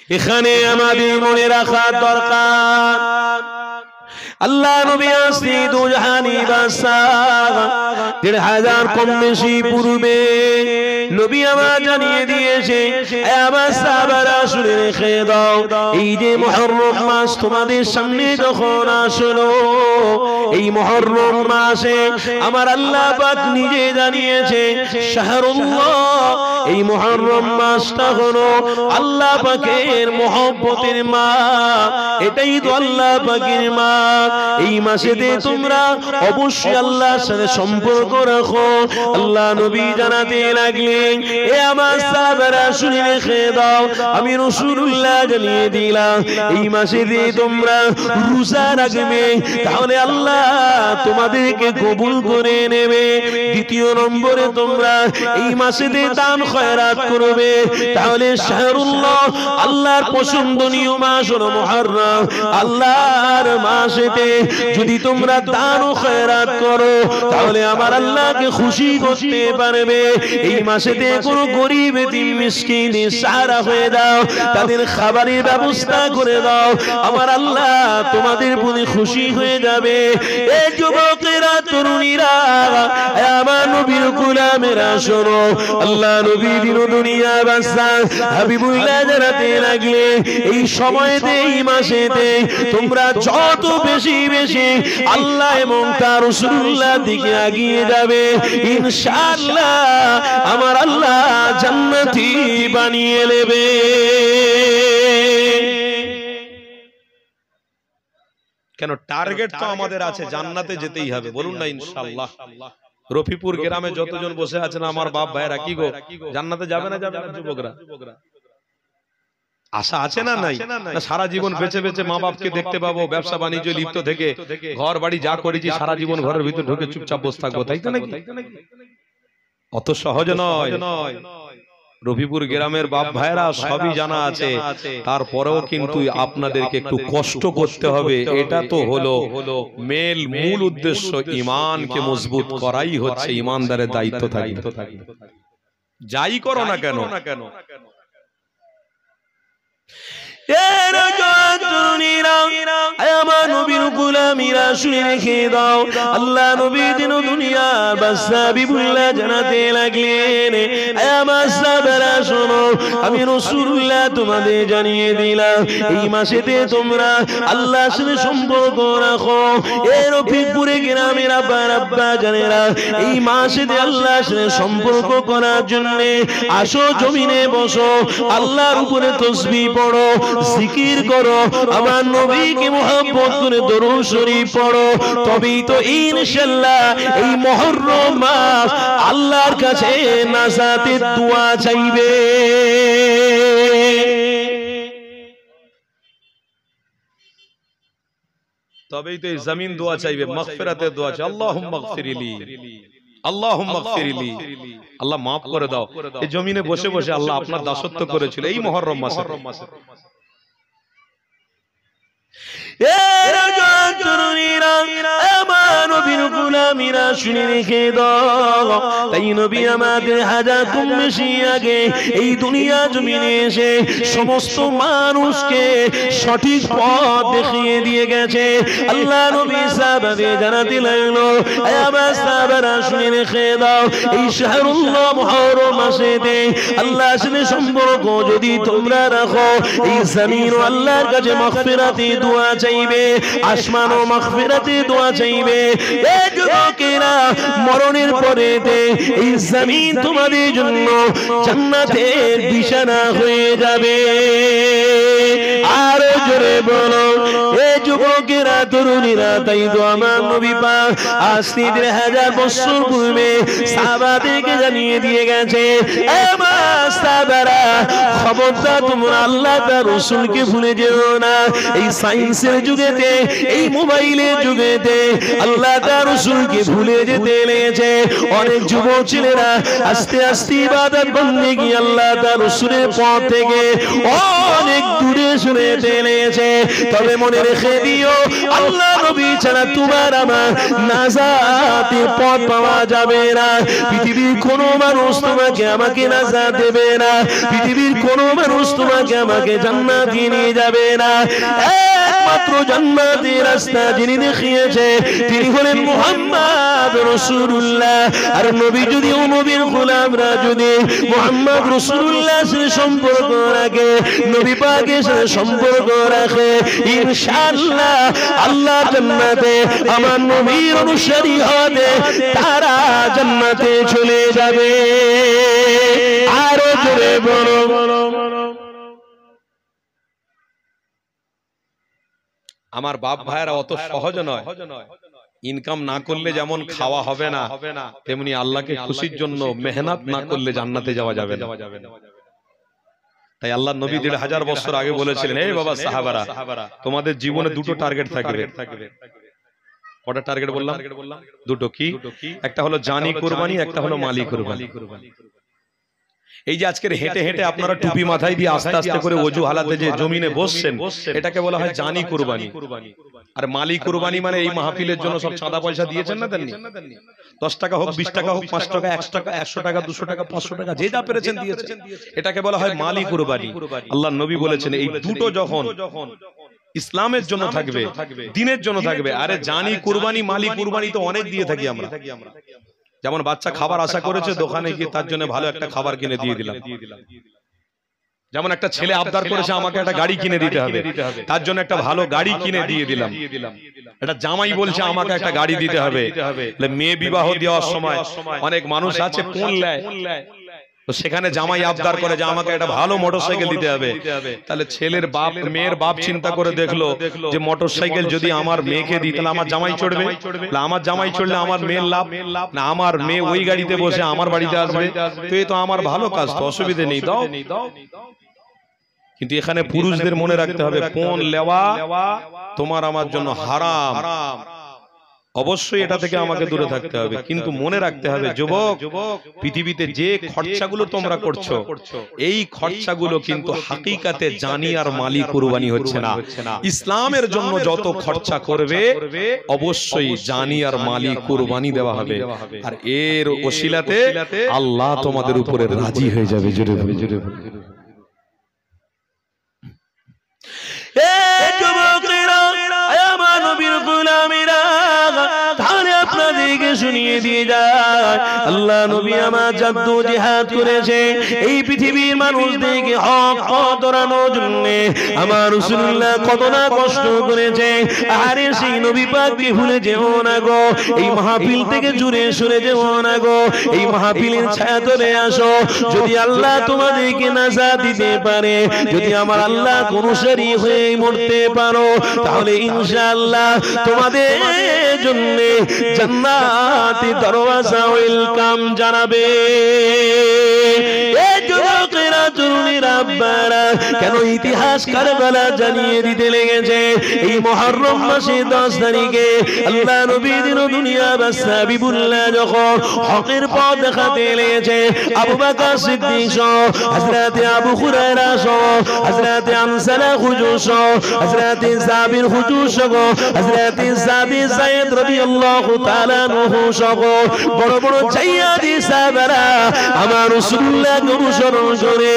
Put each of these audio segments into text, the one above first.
এখানে আমাদের মনে রাখা দরকার আল্লাহ নবী আসি দুজাহানি বাদশাহ ১৫০০ কম বেশি পূর্বে নবী আমার জানিয়ে দিয়েছে আমার সাহাবারা শুনে রেখে দাও এই যে মুহররম মাস তোমাদের সামনে যখন আসলো এই মুহররম মাসে আমার আল্লাহ পাক নিজে জানিয়েছে শাহরুল্লাহ এই মুহররম মাসটা হলো আল্লাহ পাকের মহব্বতের মাস এটাই তো আল্লাহ পাকের মাস এই মাসেতে তোমরা অবশ্যই আল্লাহর সাথে সম্পর্ক রাখো আল্লাহ নবী জানাতে লাগলেন এ আমার সাহাবারা শুনে রেখে দাও আমি রাসূলুল্লাহ জানিয়ে দিলাম এই মাসেতে তোমরা রোজা রাখবে তাহলে আল্লাহ তোমাদেরকে কবুল করে নেবে দ্বিতীয় নম্বরে তোমরা এই মাসেতে দান খয়রাত করবে তাহলে শাহরুল্লাহ আল্লাহর পছন্দনীয় মাস হলো মুহররম আল্লাহর মাসেতে যদি তোমরা দান ও খয়রাত করো তাহলে আমার আল্লাহকে খুশি করতে পারবে এই মাসেতে কোনো গরিব এতিম মিসকিন সাহারা হয়ে দাও তাদের খাবারের ব্যবস্থা করে দাও আমার আল্লাহ তোমাদের প্রতি খুশি হয়ে যাবে এই যুবকেরা তরুণীরা আমার নবীর গোলামেরা শোনো আল্লাহ নবী দিন দুনিয়া বাদশা হাবিবুল্লাহ জানাতে লাগলে এই সময়তে এই মাসেতে তোমরা যত বেশি বেশি আল্লাহ এবং তার রাসূলুল্লাহর দিকে এগিয়ে যাবে ইনশাআল্লাহ আমার আল্লাহ জান্নাতি বানিয়ে নেবে কেন টার্গেট তো আমাদের আছে জান্নাতে যেতেই হবে বলুন না ইনশাআল্লাহ রফিপুর গ্রামে যতজন বসে আছেন আমার বাপ ভাইরা কি গো জান্নাতে যাবে না যাবে না যুবকরা আশা আছে না নাই না সারা জীবন বেঁচে বেঁচে মা বাপকে দেখতে পাবো ব্যবসা বাণিজ্য লিপ্ত থেকে ঘর বাড়ি যা করেছি সারা জীবন ঘরের ভিতর ঢুকে চুপচাপ বসে থাকবো তাই তো নাকি অত সহজ নয় রফিপুর গ্রামের বাপ ভাইরা সবই জানা আছে তারপরেও কিন্তু আপনাদেরকে একটু কষ্ট করতে হবে এটা তো হলো মূল উদ্দেশ্য ঈমানকে মজবুত করাই হচ্ছে ঈমানদারের দায়িত্ব থাকবে যাই করো না কেন আমার নবীর গোলামীরা শুনে রেখে দাও আল্লাহ নবী দিন দুনিয়া বাদশা হাবিবুল্লাহ জানাতে লাগলেন আমার সাহাবারা শোনো আমি রাসূলুল্লাহ তোমাদের জানিয়ে দিলাম এই মাসেতে তোমরা আল্লাহর সাথে সম্পর্ক রাখো এই রফিকপুরে গ্রামের আব্বা জানেরা এই মাসেতে আল্লাহর সাথে সম্পর্ক করার জন্য আসো জমিনে বসো আল্লাহর উপরে তাসবিহ পড়ো জিকির করো আমার নবীকে মুহাব্বত করে দরুদ শরীফ পড়ো তবেই তো ইনশাআল্লাহ এই মুহররম মাস আল্লাহর কাছে নাজাতের দোয়া চাইবে তবেই তো এই জমিন দোয়া চাইবে মাগফিরাতের দোয়া চাই আল্লাহুম্মা গফিরলি আল্লাহুম্মা গফিরলি আল্লাহ maaf করে দাও এই জমিনে বসে বসে আল্লাহ আপনার দাসত্ব করেছিল এই মুহররম মাসে শুনে রেখে দাও তাই নবী আমাদের হাজার কম বেশি আগে এই দুনিয়া জমিনে এসে সমস্ত মানুষকে সঠিক পথ দেখিয়ে দিয়ে গেছে আল্লাহ নবী সাহাবাদের জানাতে লাগলো আমার সাহাবারা শুনে রেখে দাও এই শাহরুল্লাহ মুহররম মাসেতে আল্লাহর সাথে সম্পর্ক যদি তোমরা রাখো এই জমিন আল্লাহর কাছে মাগফিরাতের দোয়া চাইবে আসমানও মাগফিরাতের দোয়া চাইবে এই যুবকেরা মরণের পরেতে এই জমিন তোমাদের জন্য জান্নাতের বিছানা হয়ে যাবে আর জোরে বলো এই যুবকেরা তরুণীরা তাই তো আমার নবী পাক আজ ৩০০০ বছর পূর্বে সাহাবাদেরকে জানিয়ে দিয়ে গেছে আমার সাহাবারা খবরদার তোমরা আল্লাহ তার রাসূলকে ভুলে যেও না এই সায়েন্সের যুগেতে এই মোবাইলের যুগেতে আল্লাহ তার রাসূলকে ভুলে যেতে লেগেছে অনেক যুবক ছেলেরা আস্তে আস্তে ইবাদত বন্দেগী আল্লাহ তার রাসূলের পথ থেকে অনেক দূরে সরে লেগেছে তবে মনে রেখে দিও আল্লাহ নবী ছাড়া তোমার আমার নাজাতের পথ পাওয়া যাবে না পৃথিবীর কোনো মানুষ তোমাকে আমাকে নাজাত দেবে না, পৃথিবীর কোন মানুষ তোমাকে আমাকে জান্নাতে নিয়ে যাবে না। একমাত্র জান্নাতের রাস্তা যিনি দেখিয়েছে তিনি হলেন মুহাম্মদ রাসূলুল্লাহ। আর নবী যদি ও নবীর গোলামরা যদি মুহাম্মদ রাসূলুল্লাহর সাথে সম্পর্ক রাখে, নবী পাকের সাথে সম্পর্ক রাখে, ইনশাআল্লাহ আল্লাহ জান্নাতে আমার নবীর অনুসারী হবে, তারা জান্নাতে চলে যাবে। আরো জোরে বলো। আমার বাপ ভাইয়েরা অত সহজ নয়, ইনকাম না করলে যেমন খাওয়া হবে না, তেমনি আল্লাহকে খুশির জন্য মেহনত না করলে জান্নাতে যাওয়া যাবে না। তাই আল্লাহ নবী ১৫০০ বছর আগে বলেছিলেন, এই বাবা সাহাবারা, তোমাদের জীবনে দুটো টার্গেট থাকবে। কটা টার্গেট বললাম? দুটো। কি? একটা হলো জানি কুরবানি, একটা হলো মালি কুরবানি। এই যে আজকের হেঁটে হেঁটে আপনারা টুপি মাথায় দিয়ে আস্তে আস্তে করে ওযু হালাতে যে জমিনে বসছেন, এটাকে বলা হয় জানি কুরবানি। আর মালি কুরবানি মানে এই মাহফিলের জন্য সব চাঁদা পয়সা দিয়েছেন না, দেননি? 10 টাকা হোক, 20 টাকা হোক, 5 টাকা, 100 টাকা, 100 টাকা, 200 টাকা, 500 টাকা, যে যা পেরেছেন দিয়েছেন, এটাকে বলা হয় মালি কুরবানি। আল্লাহ নবী বলেছেন এই দুটো যখন ইসলামের জন্য থাকবে, দ্বীনের জন্য থাকবে। আরে জানি কুরবানি, মালি কুরবানি তো অনেক দিয়ে থাকি আমরা। যেমন বাচ্চা খাবার আশা করেছে, দোকানে গিয়ে তার জন্য ভালো একটা খাবার কিনে দিয়ে দিলাম। যেমন একটা ছেলে আবদার করেছে আমাকে একটা গাড়ি কিনে দিতে হবে, তার জন্য একটা ভালো গাড়ি কিনে দিয়ে দিলাম। একটা জামাই বলছে আমাকে একটা গাড়ি দিতে হবে। মেয়ে বিবাহ দেওয়ার সময় অনেক মানুষ আছে কোন লেয়, তো সেখানে জামাই আবদার করে যে আমাকে একটা ভালো মোটরসাইকেল দিতে হবে। তাহলে ছেলের বাপ, মেয়ের বাপ চিন্তা করে দেখলো যে মোটরসাইকেল যদি আমার মেয়েকে দিই তাহলে আমার জামাই চড়বে, আমার জামাই চড়লে আমার মেয়ের লাভ না, আমার মেয়ে ওই গাড়িতে বসে আমার বাড়িতে আসবে, তো এই তো আমার ভালো কাজ, তো অসুবিধে নেই, দাও। কিন্তু এখানে পুরুষদের মনে রাখতে হবে কোন লেওয়া তোমার আমার জন্য হারাম, অবশ্যই এটা থেকে আমাকে দূরে থাকতে হবে। কিন্তু মনে রাখতে হবে যুবক, পৃথিবীতে যে খরচাগুলো তোমরা করছো, এই খরচাগুলো কিন্তু হাকিকাতে জানি আর মালি কুরবানি হচ্ছে না। ইসলামের জন্য যত খরচা করবে অবশ্যই জানি আর মালি কুরবানি দেওয়া হবে, আর এর ওসিলাতে আল্লাহ তোমাদের উপরে রাজি হয়ে যাবে। জোরে বলে, জোরে বলে। শুনিয়ে দিয়ে যায় আল্লাহ নবী আমার জাদ্দু জিহাদ করেছে এই পৃথিবীর মানুষদেরকে হক ধরানোর জন্য। আমার রাসূলুল্লাহ কত না কষ্ট করেছে। আরে সেই নবী পাককে ভুলে যেও না গো, এই মাহফিল থেকে জুড়ে সরে যেও না গো, এই মাহফিলের ছায়া ধরে আসো। যদি আল্লাহ তোমাদেরকে নাজাত দিতে পারে, যদি আমার আল্লাহ অনুসারী হয়ে মরতে পারো, তাহলে ইনশাআল্লাহ তোমাদের জন্য জান্নাতের দরওয়াজা ওয়েলকাম জানাবে। কেন ইতিহাস কারবালা জানিয়ে দিতে লেগেছে এই মুহররম মাসের 10 তারিখে আল্লাহ নবী দিন দুনিয়া বাদশা হাবিবুল্লাহ যখন হকের পথ দেখাতে লেগেছে, আবু বকর সিদ্দিক সহ হযরত আবু হুরায়রা সহ হযরত আনসালা হুজুর সহ হযরত জাবির হুজুর সহ হযরত সাদি যায়েদ রাদিয়াল্লাহু তাআলা আনহু সহ বড় বড় জাইয়াদি সাহাবারা আমার রাসূলুল্লাহকে অনুসরণ করে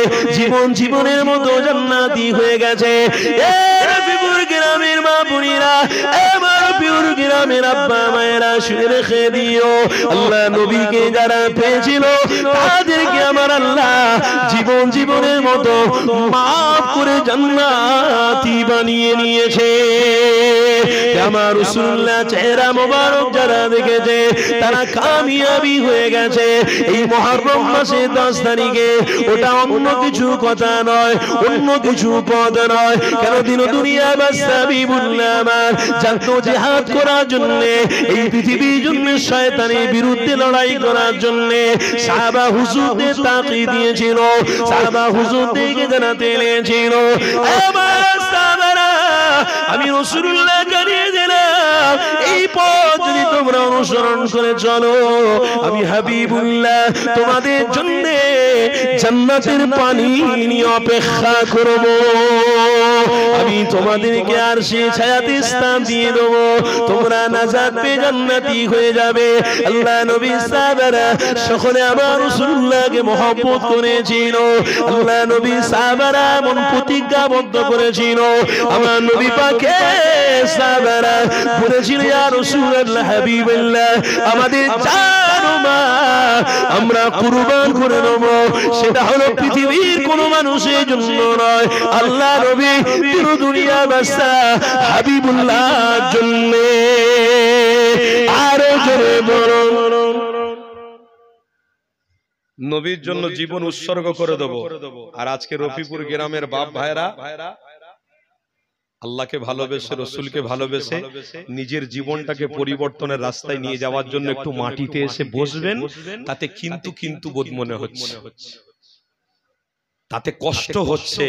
জীবনের মতো জান্নাতি হয়ে গেছে। গ্রামের মা বোনেরা, আমার পিওর গ্রামের আব্বা মায়েরা শুনে রেখে দিও, আল্লাহ নবীকে যারা পেয়েছিল তাদেরকে আমার আল্লাহ জীবনের মতো মাফ করে জান্নাতি বানিয়ে নিয়েছে। আমার রাসূলুল্লাহ চেহারা মোবারক যারা দেখেছে তারা কামিয়াবি হয়ে গেছে। এই মুহররম মাসের 10 তারিখে ওটা অন্য কিছু কথা নয়, অন্য কিছু পদ নয়। কেন দিন দুনিয়া বাদশা হাবিবুল্লাহ আমার জানতো জিহাদ করার জন্য, এই পৃথিবীর জন্য শয়তানের বিরুদ্ধে লড়াই করার জন্য সাহাবা হুজুরদের তাকিদ দিয়েছিল, সাহাবা হুজুরদেরকে জানাতে লেগেছিল, আমার সাহাবারা আমি রাসূলুল্লাহ জানিয়ে দিলাম এই পথ যদি তোমরা অনুসরণ করে চলো, আমি হাবিবুল্লাহ তোমাদের জন্য জান্নাতের পানি নিয়ে অপেক্ষা করব। আমি তোমাদেরকে আরশে ছায়াতে স্থান দিয়ে দেবো, তোমরা নাজাত পেয়ে জান্নাতি হয়ে যাবে। আল্লাহ নবী সাহাবারা সকলে আমার রাসূলুল্লাহকে মহব্বত করেছিল। আল্লাহ নবী সাহাবারা মন প্রতিজ্ঞাবদ্ধ করেছিল, আমার নবী পাকে সাহাবারা বলেছিল, ইয়া রাসূলুল্লাহ হাবিবাল্লাহ, আমাদের জান ও মাল আমরা কুরবান করে দেব। সেটা হলো পৃথিবীর কোন মানুষের জন্য নয়, আল্লাহ নবী পুরো দুনিয়া বাসা হাবিবুল্লাহর জন্য। আরো জোরে বলো, নবীর জন্য জীবন উৎসর্গ করে দেব। আর আজকে রফিপুর গ্রামের বাপ ভাইরা আল্লাহকে ভালোবেসে, রসুলকে ভালোবেসে নিজের জীবনটাকে পরিবর্তনের রাস্তায় নিয়ে যাওয়ার জন্য একটু মাটিতে এসে বসবেন, তাতে কিন্তু বোধ মনে হচ্ছে, তাতে কষ্ট হচ্ছে,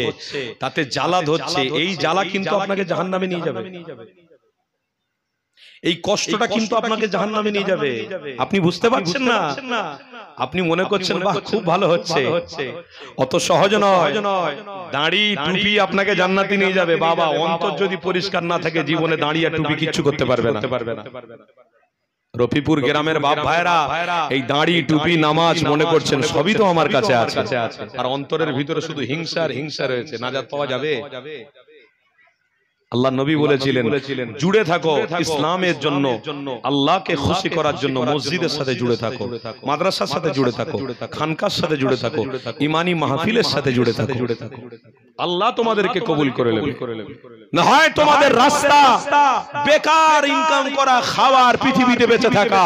তাতে জ্বালা ধরছে। এই জ্বালা কিন্তু আপনাকে জাহান্নামে নিয়ে যাবে, এই কষ্টটা কিন্তু আপনাকে জাহান্নামে নিয়ে যাবে। আপনি বুঝতে পারছেন না, আপনি মনে করছেন বাহ খুব ভালো হচ্ছে, অত সহজ নয়। দাড়ি টুপি আপনাকে জান্নাতে নিয়ে যাবে। বাবা, অন্তর যদি পরিষ্কার না থাকে জীবনে দাড়ি আর টুপি কিচ্ছু করতে পারবে না। রফিপুর গ্রামের বাপ ভাইরা এই দাড়ি টুপি নামাজ মনে করছেন সবই তো আমার কাছে আছে, আর অন্তরের ভিতরে শুধু হিংসা রয়েছে। নাজাত পাওয়া যাবে? আল্লাহ নবী বলেছিলেন, জুড়ে থাকো ইসলামের জন্য, আল্লাহকে খুশি করার জন্য মসজিদের সাথে জুড়ে থাকো, মাদ্রাসার সাথে জুড়ে থাকো, খানকার সাথে জুড়ে থাকো, ইমানি মাহফিলের সাথে জুড়ে থাকো। আল্লাহ তোমাদেরকে কবুল করে নেবে। না হয় তোমাদের রাস্তা বেকার ইনকাম করা, খাওয়ার, পৃথিবীতে বেঁচে থাকা,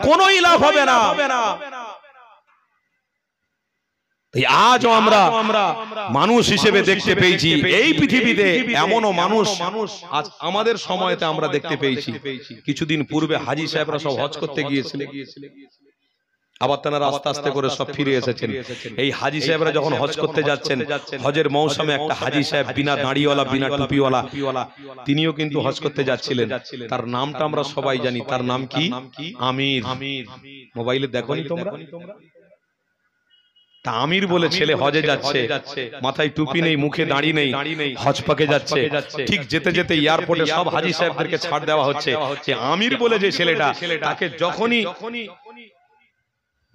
কোনোই লাভ হবে না। আজও আমরা মানুষ হিসেবে দেখতে পেয়েছি এই পৃথিবীতে, এমনও মানুষ আজ আমাদের সময়তে আমরা দেখতে পেয়েছি। কিছুদিন পূর্বে হাজী সাহেবরা সব হজ করতে গিয়েছিলেন, আবার তারা আস্তে আস্তে করে সব ফিরে এসেছেন। এই হাজী সাহেবরা যখন হজ করতে যাচ্ছেন, হজের মৌসুমে একটা হাজী সাহেব বিনা দাড়িওয়ালা, বিনা টুপিওয়ালা, তিনিও কিন্তু হজ করতে যাচ্ছিলেন। তার নামটা আমরা সবাই জানি, তার নাম কি? আমির। মোবাইলে দেখোনি তোমরা? আমির বলে ছেলে হজে যাচ্ছে, মাথায় টুপি নেই, মুখে দাড়ি নেই, হজ পাকে যাচ্ছে। ঠিক যেতে যেতে এয়ারপোর্টে সব হাজী সাহেবদেরকে ছাড় দেওয়া হচ্ছে। আমির বলে যে ছেলেটা, তাকে যখনই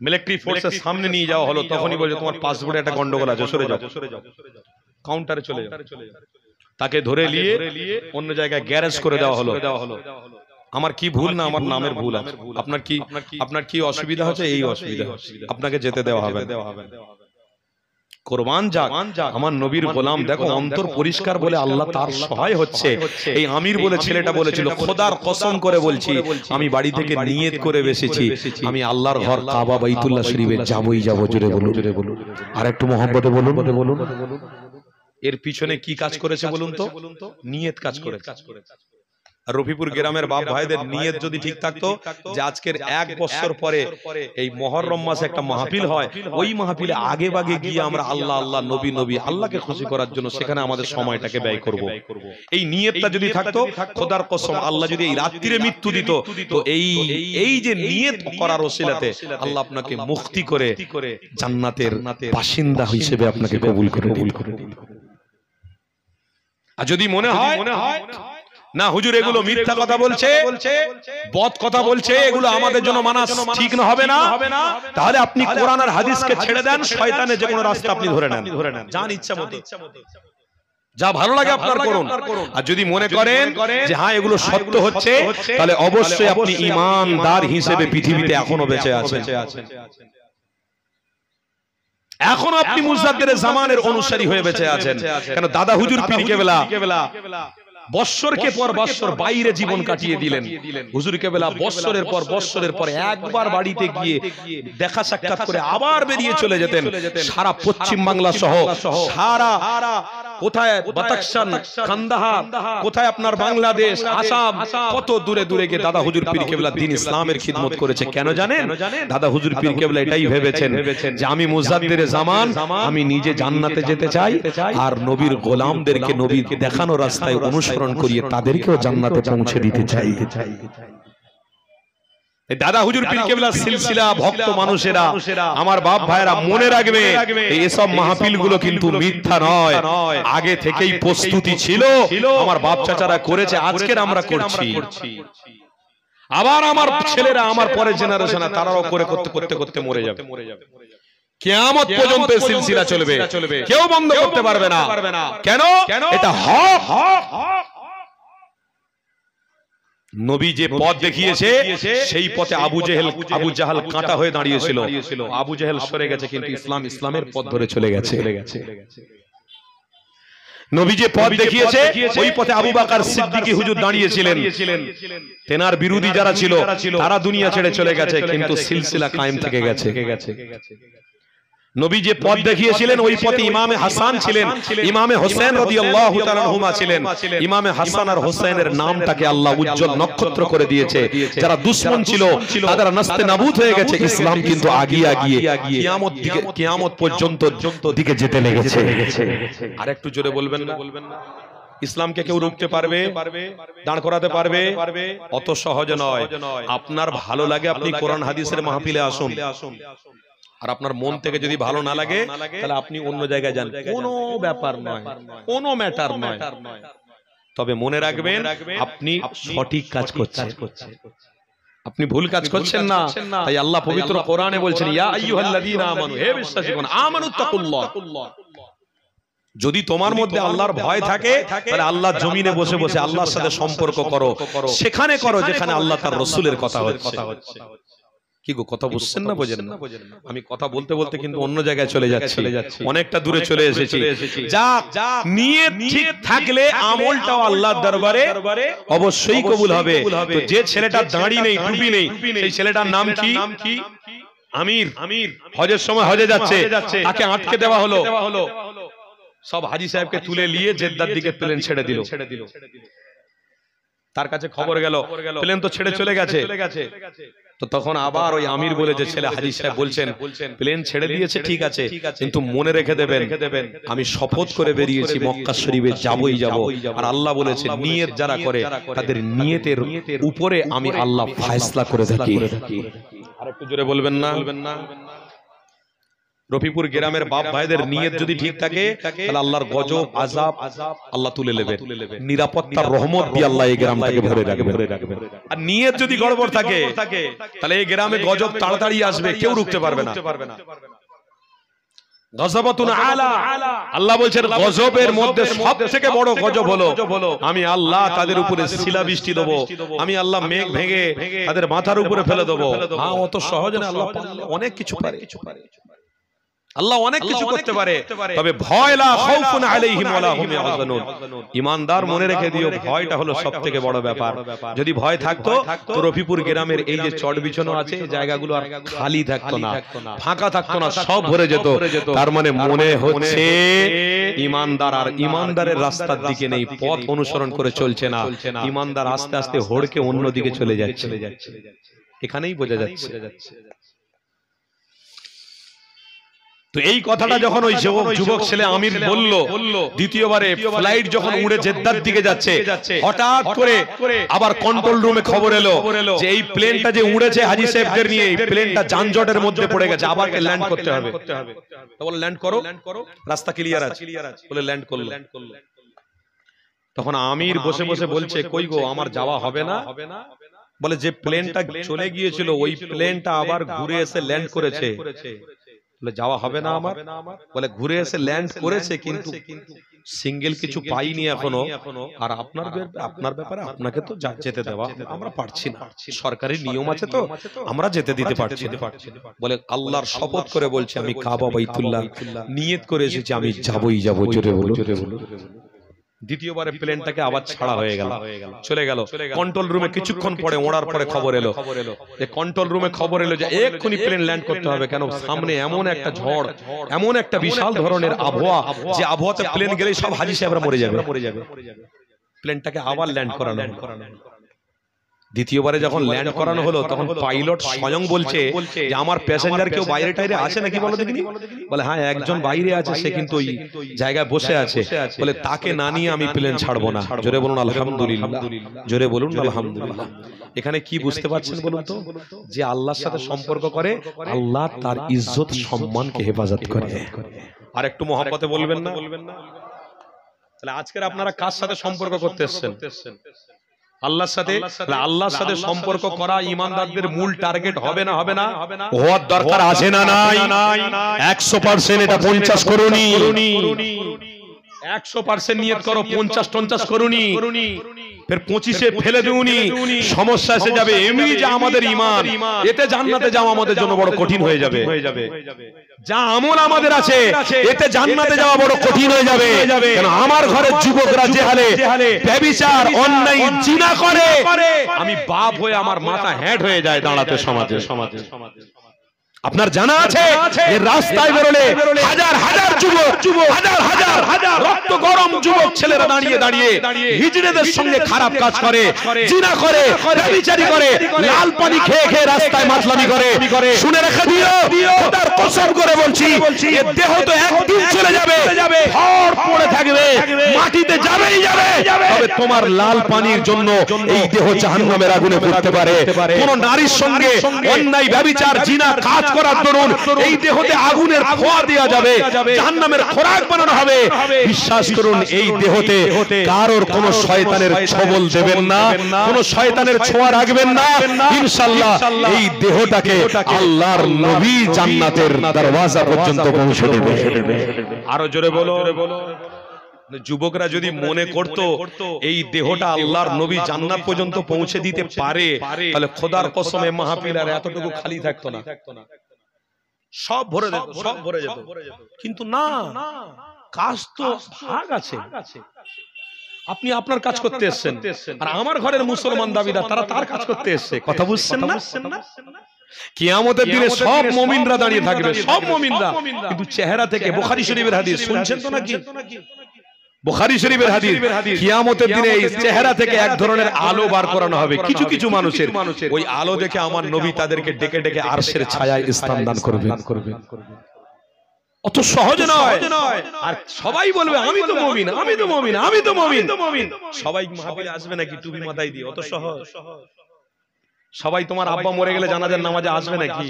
মিলিটারি ফোর্সের সামনে নিয়ে যাওয়া হলো, তখনই বলে তোমার পাসপোর্টে একটা গন্ডগোল আছে, সরে যাও, কাউন্টারে চলে যাও। তাকে ধরে নিয়ে অন্য জায়গায় গ্যারেজ করে দেওয়া হলো। আমার কি ভুল না আমার নামের ভুল আছে? আপনার কি অসুবিধা হচ্ছে? এই অসুবিধা, আপনাকে যেতে দেওয়া হবে। কোরবান যাক আমার নবীর গোলাম। দেখো অন্তর পরিষ্কার বলে আল্লাহ তার সহায় হচ্ছে। এই আমির বলে ছেলেটা বলেছিল, খোদার কসম করে বলছি, আমি বাড়ি থেকে নিয়ত করে বসেছি, আমি আল্লাহর ঘর কাবা বাইতুল্লাহ শরীফে যাবই যাব। জোরে বলুন, জোরে বলুন, আর একটু মহব্বতে বলুন, বলুন। এর পিছনে কি কাজ করেছে বলুন তো? নিয়ত কাজ করেছে। রফিপুর গ্রামের বাপ ভাইদের নিয়ত যদি ঠিক থাকতো যে আজকের 1 বছর পরে এই মুহররম মাসে একটা মাহফিল হয়, ওই মাহফিলে আগে ভাগে গিয়ে আমরা আল্লাহ আল্লাহ, নবী নবী, আল্লাহকে খুশি করার জন্য সেখানে আমাদের সময়টাকে ব্যয় করব, এই নিয়তটা যদি থাকতো, খোদার কসম আল্লাহ যদি এই রাত্রিরে মৃত্যু দিত, তো এই যে নিয়ত করার ওসিলাতে আল্লাহ আপনাকে মুক্তি করে জান্নাতের বাসিন্দা হিসেবে আপনাকে কবুল করে দিল। আর যদি মনে হয় না হুজুর এগুলো মিথ্যা কথা বলছে, বদ কথা বলছে, এগুলো আমাদের জন্য মানা ঠিক না, হবে না, তাহলে আপনি কোরআন আর হাদিসকে ছেড়ে দেন, শয়তানের যে কোনো রাস্তা আপনি ধরে নেন, যান ইচ্ছা মতো, যা ভালো লাগে আপনার করুন। আর যদি মনে করেন যে হ্যাঁ এগুলো সত্য হচ্ছে, তাহলে অবশ্যই আপনি ঈমানদার হিসেবে পৃথিবীতে এখনো বেঁচে আছেন, এখনো আপনি মুজাদ্দিদ জামানের অনুসারী হয়ে বেঁচে আছেন। কেন দাদা হুজুর পীর কেবলা বৎসরকে পর বৎসর বাইরে জীবন কাটিয়ে দিলেন। হুজুর কেবলা বৎসরের পর একবার বাড়িতে গিয়ে দেখা সাক্ষাৎ করে আবার বেরিয়ে চলে যেতেন। সারা পশ্চিম বাংলা সহ সারা কোথায় বাতাকশান, কান্দাহার, কোথায় আপনার বাংলাদেশ, আসাম, কত দূরে দূরে গিয়ে দাদা হুজুর পীর কেবলা দ্বীন ইসলামের খিদমত করেছে। কেন জানেন? দাদা হুজুর পীর কেবলা এটাই ভেবেছেন যে আমি মুজাদ্দিদ জামান, আমি নিজে জান্নাতে যেতে চাই, আর নবীর গোলামদেরকে নবীর দেখানো রাস্তায় অনুসরণ করিয়ে তাদেরকেও জান্নাতে পৌঁছে দিতে চাই। দাদা হুজুর পীর কেবলা সিলসিলা ভক্ত মানুষেরা, আমার বাপ ভাইরা মনে রাখবে এইসব মাহফিলগুলো কিন্তু মিথ্যা নয়, আগে থেকেই প্রস্তুতি ছিল, আমার বাপ চাচারা করেছে, আজকের আমরা করছি। আবার আমার ছেলেরা, আমার পরের জেনারেশন তারাও করে করতে করতে করতে মরে যাবে। কিয়ামত পর্যন্ত সিলসিলা চলবে, কেউ বন্ধ করতে পারবে না। কেন? এটা হক। নবী যে পথ দেখিয়েছে সেই পথে আবু জাহাল কাঁটা হয়ে দাঁড়িয়েছিল। আবু জাহাল সরে গেছে, কিন্তু ইসলামের পথ ধরে চলে গেছে। নবী যে পথ দেখিয়েছে ওই পথে আবু বকর সিদ্দিক হুজুর দাঁড়িয়েছিলেন। তেনার বিরোধী যারা ছিল তারা দুনিয়া ছেড়ে চলে গেছে, কিন্তু সিলসিলা কায়েম থেকে গেছে। নবী যে পথ দেখিয়েছিলেন ওই পথে ইমামে হাসান ছিলেন, ইমামে হোসেন রাদিয়াল্লাহু তাআলা আনহুমা ছিলেন। ইমামে হাসান আর হোসেনের নামটাকে আল্লাহ উজ্জ্বল নক্ষত্র করে দিয়েছে। যারা দুশমন ছিল তারা নাস্তে নাবুদ হয়ে গেছে, ইসলাম কিন্তু আগিয়ে কিয়ামত পর্যন্ত দিকে যেতে লেগেছে। আর একটু জোরে বলবেন না? ইসলামকে কেউ রুখতে পারবে, দাঁড় করাতে পারবে? অত সহজ নয়। আপনার ভালো লাগে আপনি কোরআন হাদিসের মাহফিলে আসুন, আর আপনার মন থেকে যদি ভালো না লাগে তাহলে আপনি অন্য জায়গায় যান, কোনো ব্যাপার নয়, কোনো ম্যাটার নয়। তবে মনে রাখবেন আপনি সঠিক কাজ করছেন, আপনি ভুল কাজ করছেন না। তাই আল্লাহ পবিত্র কোরআনে বলছেন, ইয়া আইয়ুহাল্লাযীনা আমানু, হে বিশ্বাসীগণ, আমানুত্তাকুল্লাহ। যদি তোমার মধ্যে আল্লাহর ভয় থাকে তাহলে আল্লাহ জমিনে বসে বসে আল্লাহর সাথে সম্পর্ক করো, সেখানে করো যেখানে আল্লাহ তার রাসূলের কথা হচ্ছে। কি গো, কথা বুঝছেন না? বোঝেন না? আমি কথা বলতে বলতে কিন্তু অন্য জায়গায় চলে যাচ্ছি, অনেকটা দূরে চলে এসেছি। যা নিয়ত ঠিক থাকলে আমলটাও আল্লাহর দরবারে অবশ্যই কবুল হবে। তো যে ছেলেটা দাড়ি নেই, টুপি নেই, সেই ছেলেটার নাম কি? আমির। হজের সময় হজে যাচ্ছে, তাকে আটকে দেওয়া হলো। সব হাজী সাহেবকে তুলে নিয়ে জেদ্দার দিকে প্লেন ছেড়ে দিল। তার কাছে খবর গেল প্লেন তো ছেড়ে চলে গেছে। তো তখন আবার ওই আমির বলে যে ছেলে হাজী সাহেব বলছেন প্লেন ছেড়ে দিয়েছে ঠিক আছে, কিন্তু মনে রেখে দেবেন আমি শপথ করে বেরিয়েছি মক্কা শরীফে যাবই যাব। আর আল্লাহ বলেছে নিয়ত যারা করে তাদের নিয়তের উপরে আমি আল্লাহ ফয়সালা করে থাকি। আরেকটু জোরে বলবেন না? রফিপুর গ্রামের বাপ ভাইদের নিয়ত যদি ঠিক থাকে তাহলে আল্লাহর গজব আযাব আল্লাহ তুলে নেবেন, নিরাপত্তার রহমত দিয়ে আল্লাহ এই গ্রামটাকে ভরে রাখবেন। আর নিয়ত যদি গড়বড় থাকে তাহলে এই গ্রামে গজব তাড়াতাড়ি আসবে, কেউ রুখতে পারবে না। গজবাতুন আলা, আল্লাহ বলছেন গজবের মধ্যে সবথেকে বড় গজব হলো আমি আল্লাহ তাদের উপরে শিলাবৃষ্টি দেব, আমি আল্লাহ মেঘ ভেঙে তাদের মাথার উপরে ফেলে দেব। হ্যাঁ, অত সহজ না, আল্লাহ অনেক কিছু পারে, আল্লাহ অনেক কিছু করতে পারে। তবে ভয় লা খাউফুন আলাইহিম ওয়া লা হুম ইয়াহজানুন। ঈমানদার মনে রেখে দিও, ভয়টা হলো সবথেকে বড় ব্যাপার। যদি ভয় থাকতো তো রফিপুর গ্রামের এই যে চট বিছানো আছে এই জায়গাগুলো আর খালি থাকতো না, ফাঁকা থাকতো না, সব ভরে যেত। তার মানে মনে হচ্ছে ঈমানদার আর ঈমানদারের রাস্তার দিকে নেই, পথ অনুসরণ করে চলছে না। ঈমানদার আস্তে আস্তে হড়কে অন্য দিকে চলে যাচ্ছে, এখানেই বোঝা যাচ্ছে। তো এই কথাটা যখন ওই যুবক ছেলে আমির বলল, দ্বিতীয়বারে ফ্লাইট যখন উড়ে জেদ্দার দিকে যাচ্ছে, হঠাৎ করে আবার কন্ট্রোল রুমে খবর এলো যে এই প্লেনটা যে উড়েছে হাজী সাহেবদের নিয়ে, এই প্লেনটা যানজটের মধ্যে পড়ে গেছে, আবার ল্যান্ড করতে হবে। তো বলে ল্যান্ড করো, রাস্তা ক্লিয়ার আছে। বলে ল্যান্ড করলো। তখন আমির বসে বসে বলছে কই গো, আমার যাওয়া হবে না? বলে যে প্লেনটা চলে গিয়েছিল ওই প্লেনটা আবার ঘুরে এসে ল্যান্ড করেছে। বলে যাওয়া হবে না আমার? বলে ঘুরে এসে ল্যান্ড করেছে, কিন্তু সিঙ্গেল কিছু পাইনি এখনো। আর আপনার ব্যাপারে আপনাকে তো যেতে দেওয়া আমরা পারছি না, সরকারি নিয়ম আছে তো আমরা যেতে দিতে পারছি না। বলে আল্লাহর শপথ করে বলছে আমি কাবা বাইতুল্লাহ নিয়ত করে এসেছি, আমি যাবই যাব। জোরে বলো, জোরে বলো। দ্বিতীয়বারে প্লেনটাকে আবার ছাড়া হয়ে গেল, চলে গেল কন্ট্রোল রুমে। কিছুক্ষণ পরে ওড়ার পরে খবর এলো যে কন্ট্রোল রুমে খবর এলো যে এক্ষুনি প্লেন ল্যান্ড করতে হবে। কেন? সামনে এমন একটা ঝড়, এমন একটা বিশাল ধরনের আবহাওয়া যে আবহাওয়াতে প্লেন গেলে সব হাজী সাহেবরা মরে যাবে। প্লেনটাকে আবার ল্যান্ড করানো। দ্বিতীয়বারে যখন ল্যান্ড করানো হলো তখন পাইলট স্বয়ং বলছে যে আমার প্যাসেঞ্জার কেউ বাইরে টাইরে আছে নাকি বলো দেখিনি। বলে হ্যাঁ একজন বাইরে আছে, সে কিন্তু ওই জায়গায় বসে আছে। বলে তাকে না নিয়ে আমি প্লেন ছাড়বো না। জোরে বলুন আলহামদুলিল্লাহ, জোরে বলুন আলহামদুলিল্লাহ। এখানে কি বুঝতে পারছেন বলুন তো? যে আল্লাহর সাথে সম্পর্ক করে আল্লাহ তার ইজ্জত সম্মানকে হেফাজত করে। আর একটু মহব্বতে বলবেন না? তাহলে আজকের আপনারা কার সাথে সম্পর্ক করতে এসেছেন? আল্লাহর সাথে। আল্লাহর সাথে সম্পর্ক করা ইমানদারদের মূল টার্গেট হবে না? হবে না? হওয়ার দরকার আছে না নাই? 100% এটা 50 করুনি, 100% নিয়ত করো, 50 করুনি, ফের 25-এ ফেলে দিউনি, সমস্যা এসে যাবে। এমনি যা আমাদের ঈমান, এতে জান্নাতে যাওয়া আমাদের জন্য বড় কঠিন হয়ে যাবে। যা আমল আমাদের আছে এতে জান্নাতে যাওয়া বড় কঠিন হয়ে যাবে। কারণ আমার ঘরের যুবকরা যে হালে ব্যভিচার, অন্যায়, জিনা করে, আমি বাপ হয়ে আমার মাথা হ্যাট হয়ে যায় দাঁড়াতে সমাজে। আপনার জানা আছে যে রাস্তায় বেরোলে হাজার হাজার যুবক, হাজার হাজার রক্ত গরম যুবক ছেলেরা দাঁড়িয়ে দাঁড়িয়ে হিজড়েদের সঙ্গে খারাপ কাজ করে, জিনা করে, ব্যভিচারী করে, লাল পানি খেয়ে খেয়ে রাস্তায় মাতলামি করে। শুনে রেখে দিও, খোদার কসম করে বলছি, এ দেহ তো একদিন চলে যাবে, ভর পড়ে থাকবে, মাটিতে যাবেই যাবে। তবে তোমার লাল পানির জন্য এই দেহ জাহান্নামের আগুনে পুড়তে পারে। কোন নারীর সঙ্গে অন্যায়, ব্যভিচার, জিনা কাজ করার দরুন এই দেহতে আগুনের ফোঁয়া দেওয়া যাবে, জাহান্নামের খোরাক বানানো হবে। বিশ্বাস করুন, এই দেহতে কারোর কোন শয়তানের ছবল দেবেন না, কোন শয়তানের ছোঁয়া রাখবেন না। ইনশাআল্লাহ এই দেহটাকে আল্লাহর নবী জান্নাতের দরওয়াজা পর্যন্ত পৌঁছে দেবে। আরো জোরে বলো। যুবকরা যদি মনে করত এই দেহটা আল্লাহর নবী জান্নাত পর্যন্ত পৌঁছে দিতে পারে, তাহলে খোদার কসমে মাহফিল আর এতটুকু খালি থাকতো না, সব ভরে যেত, সব ভরে যেত। কিন্তু না, কাজ তো ভাগ আছে। আপনি আপনার কাজ করতে এসেছেন, আর আমার ঘরের মুসলমান দাবিদার তারা তার কাজ করতে এসেছে। কথা বুঝছেন না? কিয়ামতের দিনে সব মুমিনরা দাঁড়িয়ে থাকবে, সব মুমিনরা, কিন্তু চেহারা থেকে, বুখারী শরীফের হাদিস শুনছেন তো নাকি? বুখারী শরীফের হাদিস, কিয়ামতের দিনে এই চেহারা থেকে এক ধরনের আলো বার করানো হবে কিছু কিছু মানুষের। ওই আলো দেখে আমার নবী তাদেরকে ডেকে ডেকে আরশের ছায়ায় স্থান দান করবেন। অত সহজ নয়। আর সবাই বলবে আমি তো মুমিন, আমি তো মুমিন, আমি তো মুমিন। সবাই মাহফিলে আসবে নাকি টুপি মাথায় দিয়ে? অত সহজ? সবাই তোমার আব্বা মরে গেলে জানাজার নামাজে আসবে নাকি?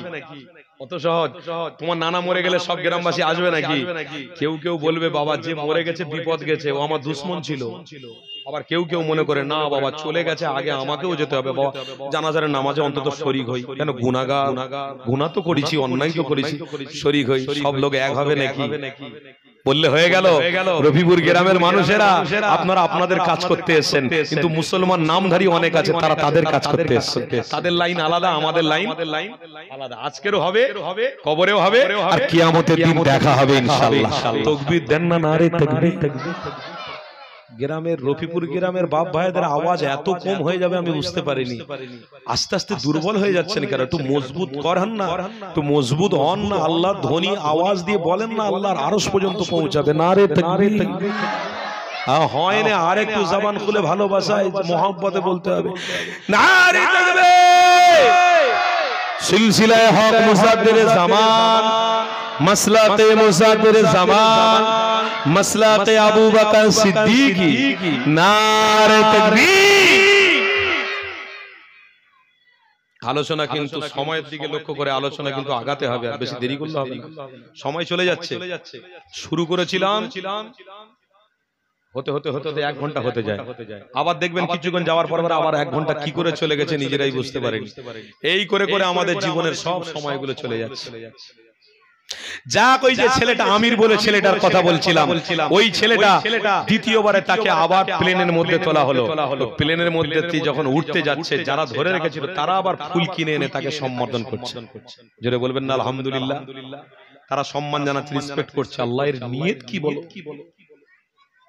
অত সহজ? তোমার নানা মরে গেলে সব গ্রামবাসী আসবে নাকি? কেউ কেউ বলবে বাবা যে মরে গেছে বিপদ গেছে, ও আমার দুশমন ছিল। আবার কেউ কেউ মনে করে না বাবা চলে গেছে, আগে আমাকেও যেতে হবে, বাবা জানাজার নামাজে অন্তত শরীক হই। কেন? গুনাহগার, গুনাহ তো করেছি, অন্যায় তো করেছি, শরীক হই। সব লোক এক হবে নাকি? বললে হয়ে গেল। রফিপুর গ্রামের মানুষেরা আপনারা আপনাদের কাজ করতে এসেছেন, কিন্তু মুসলমান নামধারী অনেক আছে, তারা তাদের কাজ করতে এসেছে। তাদের লাইন আলাদা, আমাদের লাইন আলাদা। আজকেরও হবে, কবরেও হবে, আর কিয়ামতের দিন দেখা হবে ইনশাআল্লাহ। তাকবীর দেন না, নারে তাকবীর। গ্রামের, রফিপুর গ্রামের বাপ ভাইদের আওয়াজ এত কম হয়ে যাবে আমি বুঝতে পারিনি। আস্তে আস্তে দুর্বল হয়ে যাচ্ছেন কেন? একটু মজবুত করেন না, একটু মজবুত হন না। আল্লাহ ধ্বনি আওয়াজ দিয়ে বলেন না, আল্লাহর আরশ পর্যন্ত পৌঁছাবে। নারে তাকবীর। হয় না, আর একটু জবান খুলে ভালোবাসায় মোহাব্বতে বলতে হবে, নারে তাকবীর। সিলসিলায়ে হক মুজাদ্দিদে জামান, মাসলাকে মুজাদ্দিদে জামান, মাসলাকে আবু বকর সিদ্দিকী, নারে তাকবীর। আলোচনা কিন্তু সময়ের দিকে লক্ষ্য করে আলোচনা কিন্তু আগাতে হবে, আর বেশি দেরি করলে হবে না। সময় চলে যাচ্ছে। শুরু করেছিলাম, হতে হতে হতে 1 ঘন্টা হতে যায়। আবার দেখবেন কিছুক্ষণ যাওয়ার পর আবার 1 ঘন্টা কি করে চলে গেছে নিজেরাই বুঝতে পারেনি। এই করে করে আমাদের জীবনের সব সময়গুলো চলে যাচ্ছে। যাক, ওই যে ছেলেটা আমির বলে ছেলেটার কথা বলছিলাম, ওই ছেলেটা দ্বিতীয়বারে তাকে আবার প্লেনের মধ্যে তোলা হলো। প্লেনের মধ্যে যখন উঠতে যাচ্ছে, যারা ধরে রেখেছিল তারা আবার ফুল কিনে এনে তাকে সম্বোধন করছে। জোরে বলবেন না আলহামদুলিল্লাহ। তারা সম্মান জানাচ্ছে, রেসপেক্ট করছে। আল্লাহর নিয়ত কি বলো?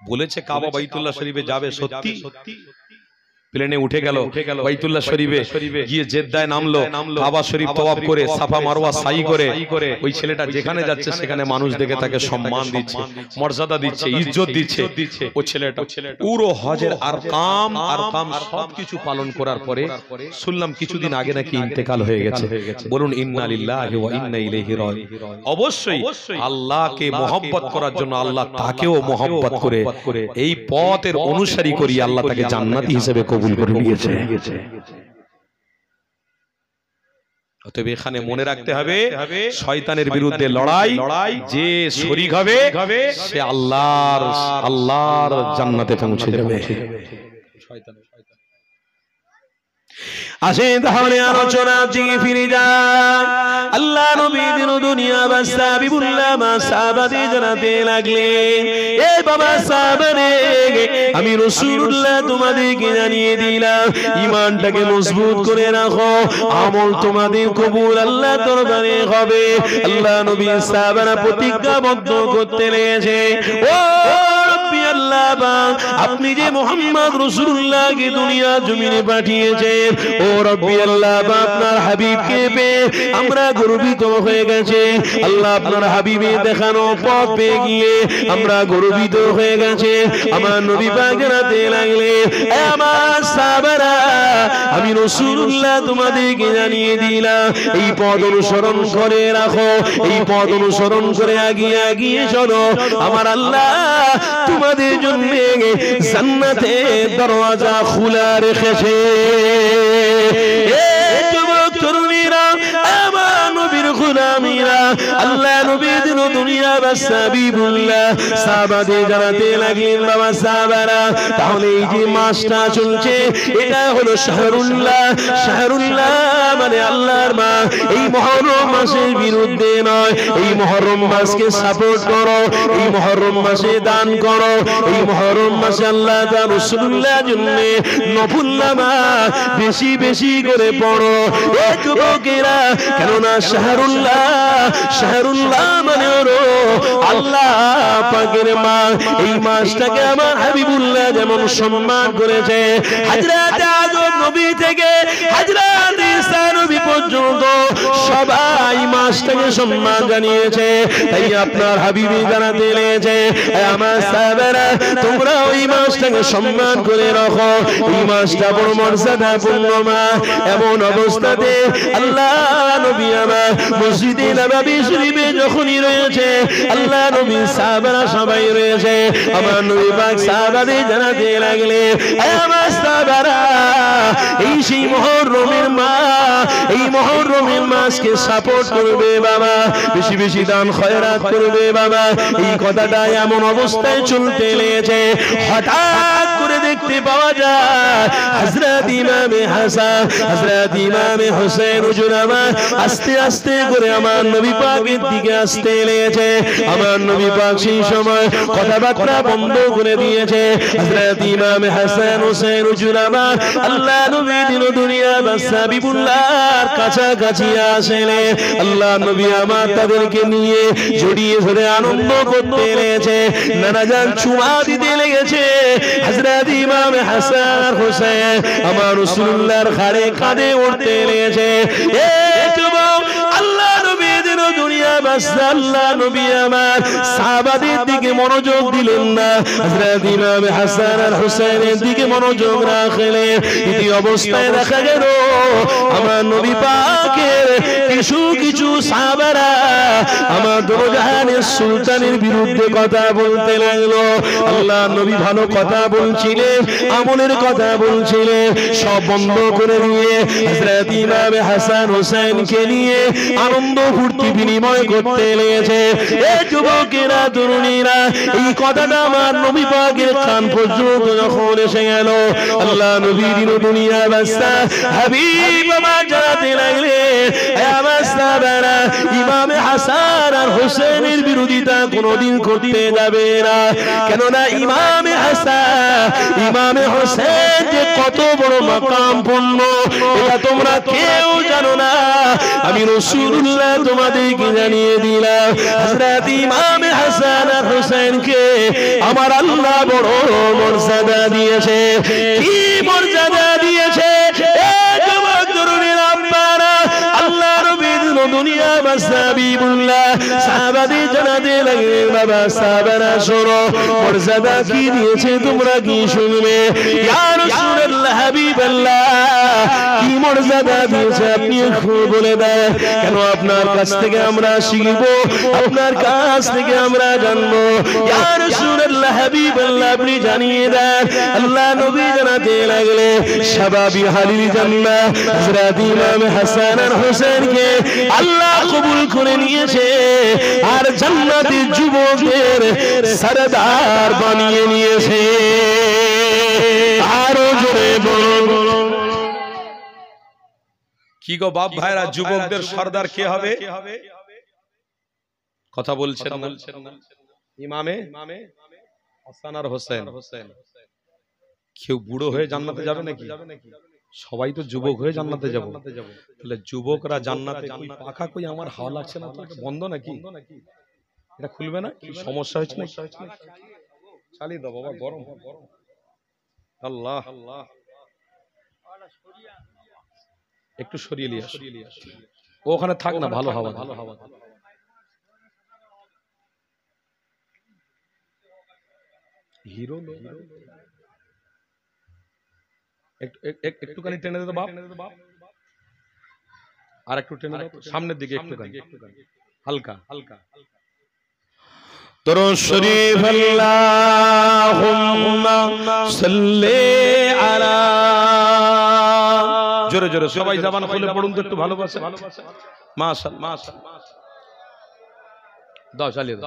বলেছে কাবা বাইতুল্লাহ শরীফে যাবে, সত্যি প্লেনে উঠে গেল বাইতুল্লাহ শরীফে গিয়ে জেদ্দায় নামলো, কাবা শরীফ তওয়াফ করে সাফা মারওয়া সাই করে ওই ছেলেটা যেখানে যাচ্ছে সেখানে মানুষ দেখে তাকে সম্মান দিচ্ছে, মর্যাদা দিচ্ছে, ইজ্জত দিচ্ছে। ও ছেলেটা পুরো হজের আরকাম সবকিছু পালন করার পরে শুনলাম কিছুদিন আগে নাকি ইন্তেকাল হয়ে গেছে। বলুন ইন্না লিল্লাহি ওয়া ইন্না ইলাইহি রাজিউন। অবশ্যই আল্লাহকে মহব্বত করার জন্য আল্লাহ তাকেও মহব্বত করে এই পথের অনুসারী করি আল্লাহ তাকে জান্নাতি হিসেবে কবুল করে নিয়েছে। অতএব এখানে মনে রাখতে হবে শয়তানের বিরুদ্ধে লড়াই, যে শরীক হবে সে আল্লাহর জান্নাতে পৌঁছে যাবে। আসেন তাহলে আলোচনার দিকে ফিরে যাই। আল্লাহ নবী দিন দুনিয়া বাদশা হাবিবুল্লাহ মা সাহাবাদের জানাতে লাগলেন, এ বাবা সাহাবারে, আমি রাসূলুল্লাহ তোমাদেরকে জানিয়ে দিলাম ঈমানটাকে মজবুত করে রাখো, আমল তোমাদের কবুল আল্লাহ দরবারে হবে। আল্লাহ নবী সাহাবারা প্রতিজ্ঞাবদ্ধ করতে লেগেছে, ও আপনি যে মুহাম্মদ রাসূলুল্লাহকে দুনিয়া জমিনে পাঠিয়েছেন, ও রব্বি আল্লাহ, আপনার হাবিবকে পেয়ে আমরা গর্বিত হয়ে গেছি। আল্লাহ আপনার হাবিবের দেখানো পথ পেয়ে গিয়ে আমরা গর্বিত হয়ে গেছি। আমার নবী পাক জানাতে লাগলেন, এ আমার সাহাবারা, আমি রাসূলুল্লাহ তোমাদেরকে জানিয়ে দিলাম এই পথ অনুসরণ করে রাখো, এই পথ অনুসরণ করে আগিয়ে চলো। আমার আল্লাহ তোমাদের জন্য জান্নাতের দরওয়াজা খোলা রেখেছে। যুবক তরুণীরা, আমার নবীর গোলামীরা, আল্লাহ নবীর দুনিয়া বাদশা হাবিবুল্লাহ সাহাবাদের জানাতে লাগলেন, বাবা সাহাবারা, তাহলে এই যে মাসটা চলছে এটা হলো শাহরুল্লাহ। শাহরুল্লাহ মানে আল্লাহর মাস। এই মুহররম মাসের বিরুদ্ধে নয়, এই মুহররম মাসকে সাপোর্ট করো, এই মুহররম মাসে দান করো, এই মুহররম মাসে আল্লাহ তাআলা রাসূলুল্লাহর জন্য নফল নামাজ বেশি বেশি করে পড়ো। এ যুবকেরা, কেননা শাহরুল্লাহ মানে হলো আল্লাহ পাকের মাস। এই মাসটাকে আমার হাবিবুল্লাহ যেমন সম্মান করেছে, হযরত আদম নবী থেকে হযরত ঈসা নবী পর্যন্ত সবাই মাসটাকে সম্মান জানিয়েছে। তাই আপনার হাবিবি জানাতে লেগেছে, আমার সাহাবারা, তোমরা ওই মাসটাকে সম্মান করে রাখো। এই মাসটা বড় মর্যাদাপূর্ণ মাস। এমন অবস্থাতে আল্লাহ নবী আমার মসজিদে নববী শরীফে যখনই রয়েছে, আল্লাহ নবী সাহাবারা সবাই রয়েছে, আমার নবী পাক সাহাবাদের জানাতে লাগলেন, আমার সাহাবারা, এই সেই মুহররমের মাস, এই মুহররমের মাসকে সাপোর্ট করবে বাবা, বেশি বেশি দান খয়রাত করবে বাবা। এই কথাটা এমন অবস্থায় চলতে লেগেছে, হঠাৎ করে দেখতে পাওয়া যায় হযরত ইমামে হাসান, হযরত ইমামে হোসেন হুজুর আমার আস্তে আস্তে করে আমার নবী পাকের দিকে আসতে লেগেছে। আমার নবী পাক সেই সময় কথাবার্তা বন্ধ করে দিয়েছে। হযরত ইমামে হাসান হোসেন হুজুর আমার আল্লাহ নবী দিন দুনিয়া বাদশা হাবিবুল্লাহর কাছাকাছি আসলে আল্লাহ নবী আমার তাদেরকে নিয়ে জড়িয়ে ধরে আনন্দ করতে লেগেছে, নানাজান চুমা দিতে লেগেছে। হযরত ইমামে হাসান হোসেন আমার রাসূলুল্লাহর ঘাড়ে কাঁধে উঠতে লেগেছে। এ যুবক, আল্লাহ নবী দিন দুনিয়া বাদশা আল্লাহ নবী আমার সাহাবাদের দিকে মনোযোগ দিলেন না, হযরত ইমামে হাসান আর হোসেনের দিকে মনোযোগ রাখলেন। এই অবস্থায় দেখা গেল আমার নবী পাকের কিছু সাহাবারা আমার দোজাহানের সুলতানের বিরুদ্ধে কথা বলতে লাগলো। আল্লাহ নবী ভালো কথা বলছিলেন, আমলের কথা বলছিলেন, সব বন্ধ করে দিয়ে হযরত ইমামে হাসান হোসেনকে নিয়ে আনন্দ ফুর্তি বিনিময় করতে লেগেছে। এই যুবকেরা, তরুণীরা, এই কথাটা আমার নবী পাকের কান পর্যন্ত যখন এসে গেল, আল্লাহ নবী দিন দুনিয়া বাদশা হাবিব আমার জানাতে লাগলেন, আমার সাহাবারা, ইমামে হাসান আর হোসেনের বিরোধিতা কোনোদিন করতে যাবে না। কেননা ইমামে হাসান, ইমামে হোসেন যে কত বড় মাকাম পূর্ণ, এটা তো তোমরা কেউ জানো না, আমি রাসূলুল্লাহ তোমাদেরকে জানিয়ে দিলাম। হযরত ইমাম হাসান আর হুসাইনকে আমার আল্লাহ বড় মর্যাদা দিয়েছে। কি মর্যাদা দিয়েছে! আল্লাহ নবী দুনিয়া হাবিবুল্লাহ সাহাবাদের জানাতে লাগলেন, বাবা সাহাবারা শোনো মর্যাদা কি দিয়েছে তোমরা কি শুনবে। ইয়া রাসূলুল্লাহ হাবিবাল্লাহ কি মর্যাদা দিয়েছে আপনি খুব বলে দেন, কেন আপনার কাছ থেকে আমরা শিখব, আপনার কাছ থেকে আমরা জানবো। ইয়া রাসূলুল্লাহ হাবিবাল্লাহ আপনি জানিয়ে দেন। আল্লাহ নবী জানাতে লাগলেন, শাবাবি হালিল জান্নাহ হযরত ইমাম হাসান আর হুসাইনকে আল্লাহ কবুল করে নিয়েছে আর জান্নাতের যুবকদের সরদার বানিয়ে নিয়েছে। আরো জোরে বলো। কি গো বাপ ভাইরা, যুবকদের সর্দার কে হবে? কথা বলছেন না? ইমামে হাসান আর হোসেন। কেউ বুড়ো হয়ে জান্নাতে যাবে নাকি? সবাই তো যুবক হয়ে জান্নাতে যাব। তাহলে যুবকরা জান্নাতে কই পাখা কই আমার হাওয়া লাগছে না তো, বন্ধ নাকি? এটা খুলবে না? কি সমস্যা হয়েছে নাকি? চালিয়ে দাও বাবা, গরম। আল্লাহ একটু সরিয়ে নিয়ে আসো। ওখানে থাক না, ভালো হাওয়া। হিরো একটুখানি টেনে দে বাপ, আর একটু টেনে দাও সামনের দিকে, একটুখানি হালকা হালকা। দরুদ শরীফ আল্লাহুম্মা সাল্লি আলা। জোরে জোরে সবাই জবান খুলে পড়ুন তো, একটু ভালোবাসে। মাশাআল্লাহ মাশাআল্লাহ। দাও চালিয়ে দাও।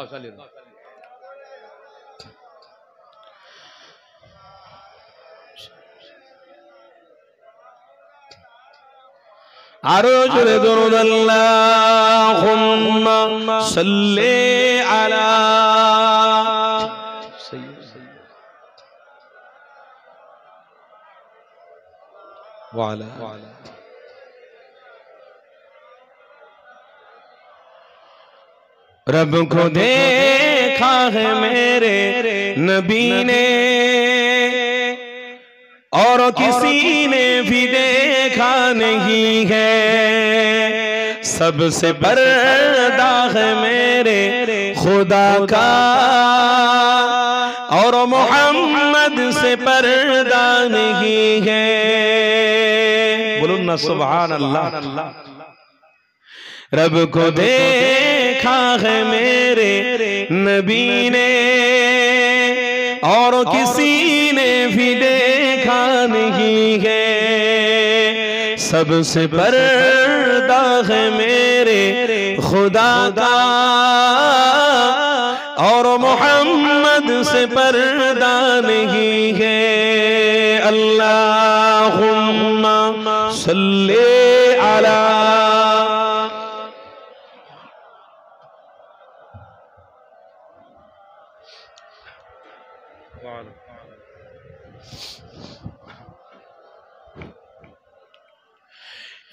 আরো জোরে দরুদ আল্লাহুম্মা সাল্লি আলা ওয়া আলা। रब को देखा है मेरे नबी ने और किसी ने भी देखा नहीं है, सबसे पर्दा है मेरे खुदा का और मोहम्मद से पर्दा नहीं है। बोलूं ना सुभान अल्लाह। रब को देखा है मेरे नबी ने और किसी ने भी देखा नहीं है, सबसे पर्दा है मेरे खुदा का और मोहम्मद से पर्दा नहीं है। अल्लाहुम्मा सल्ली अला।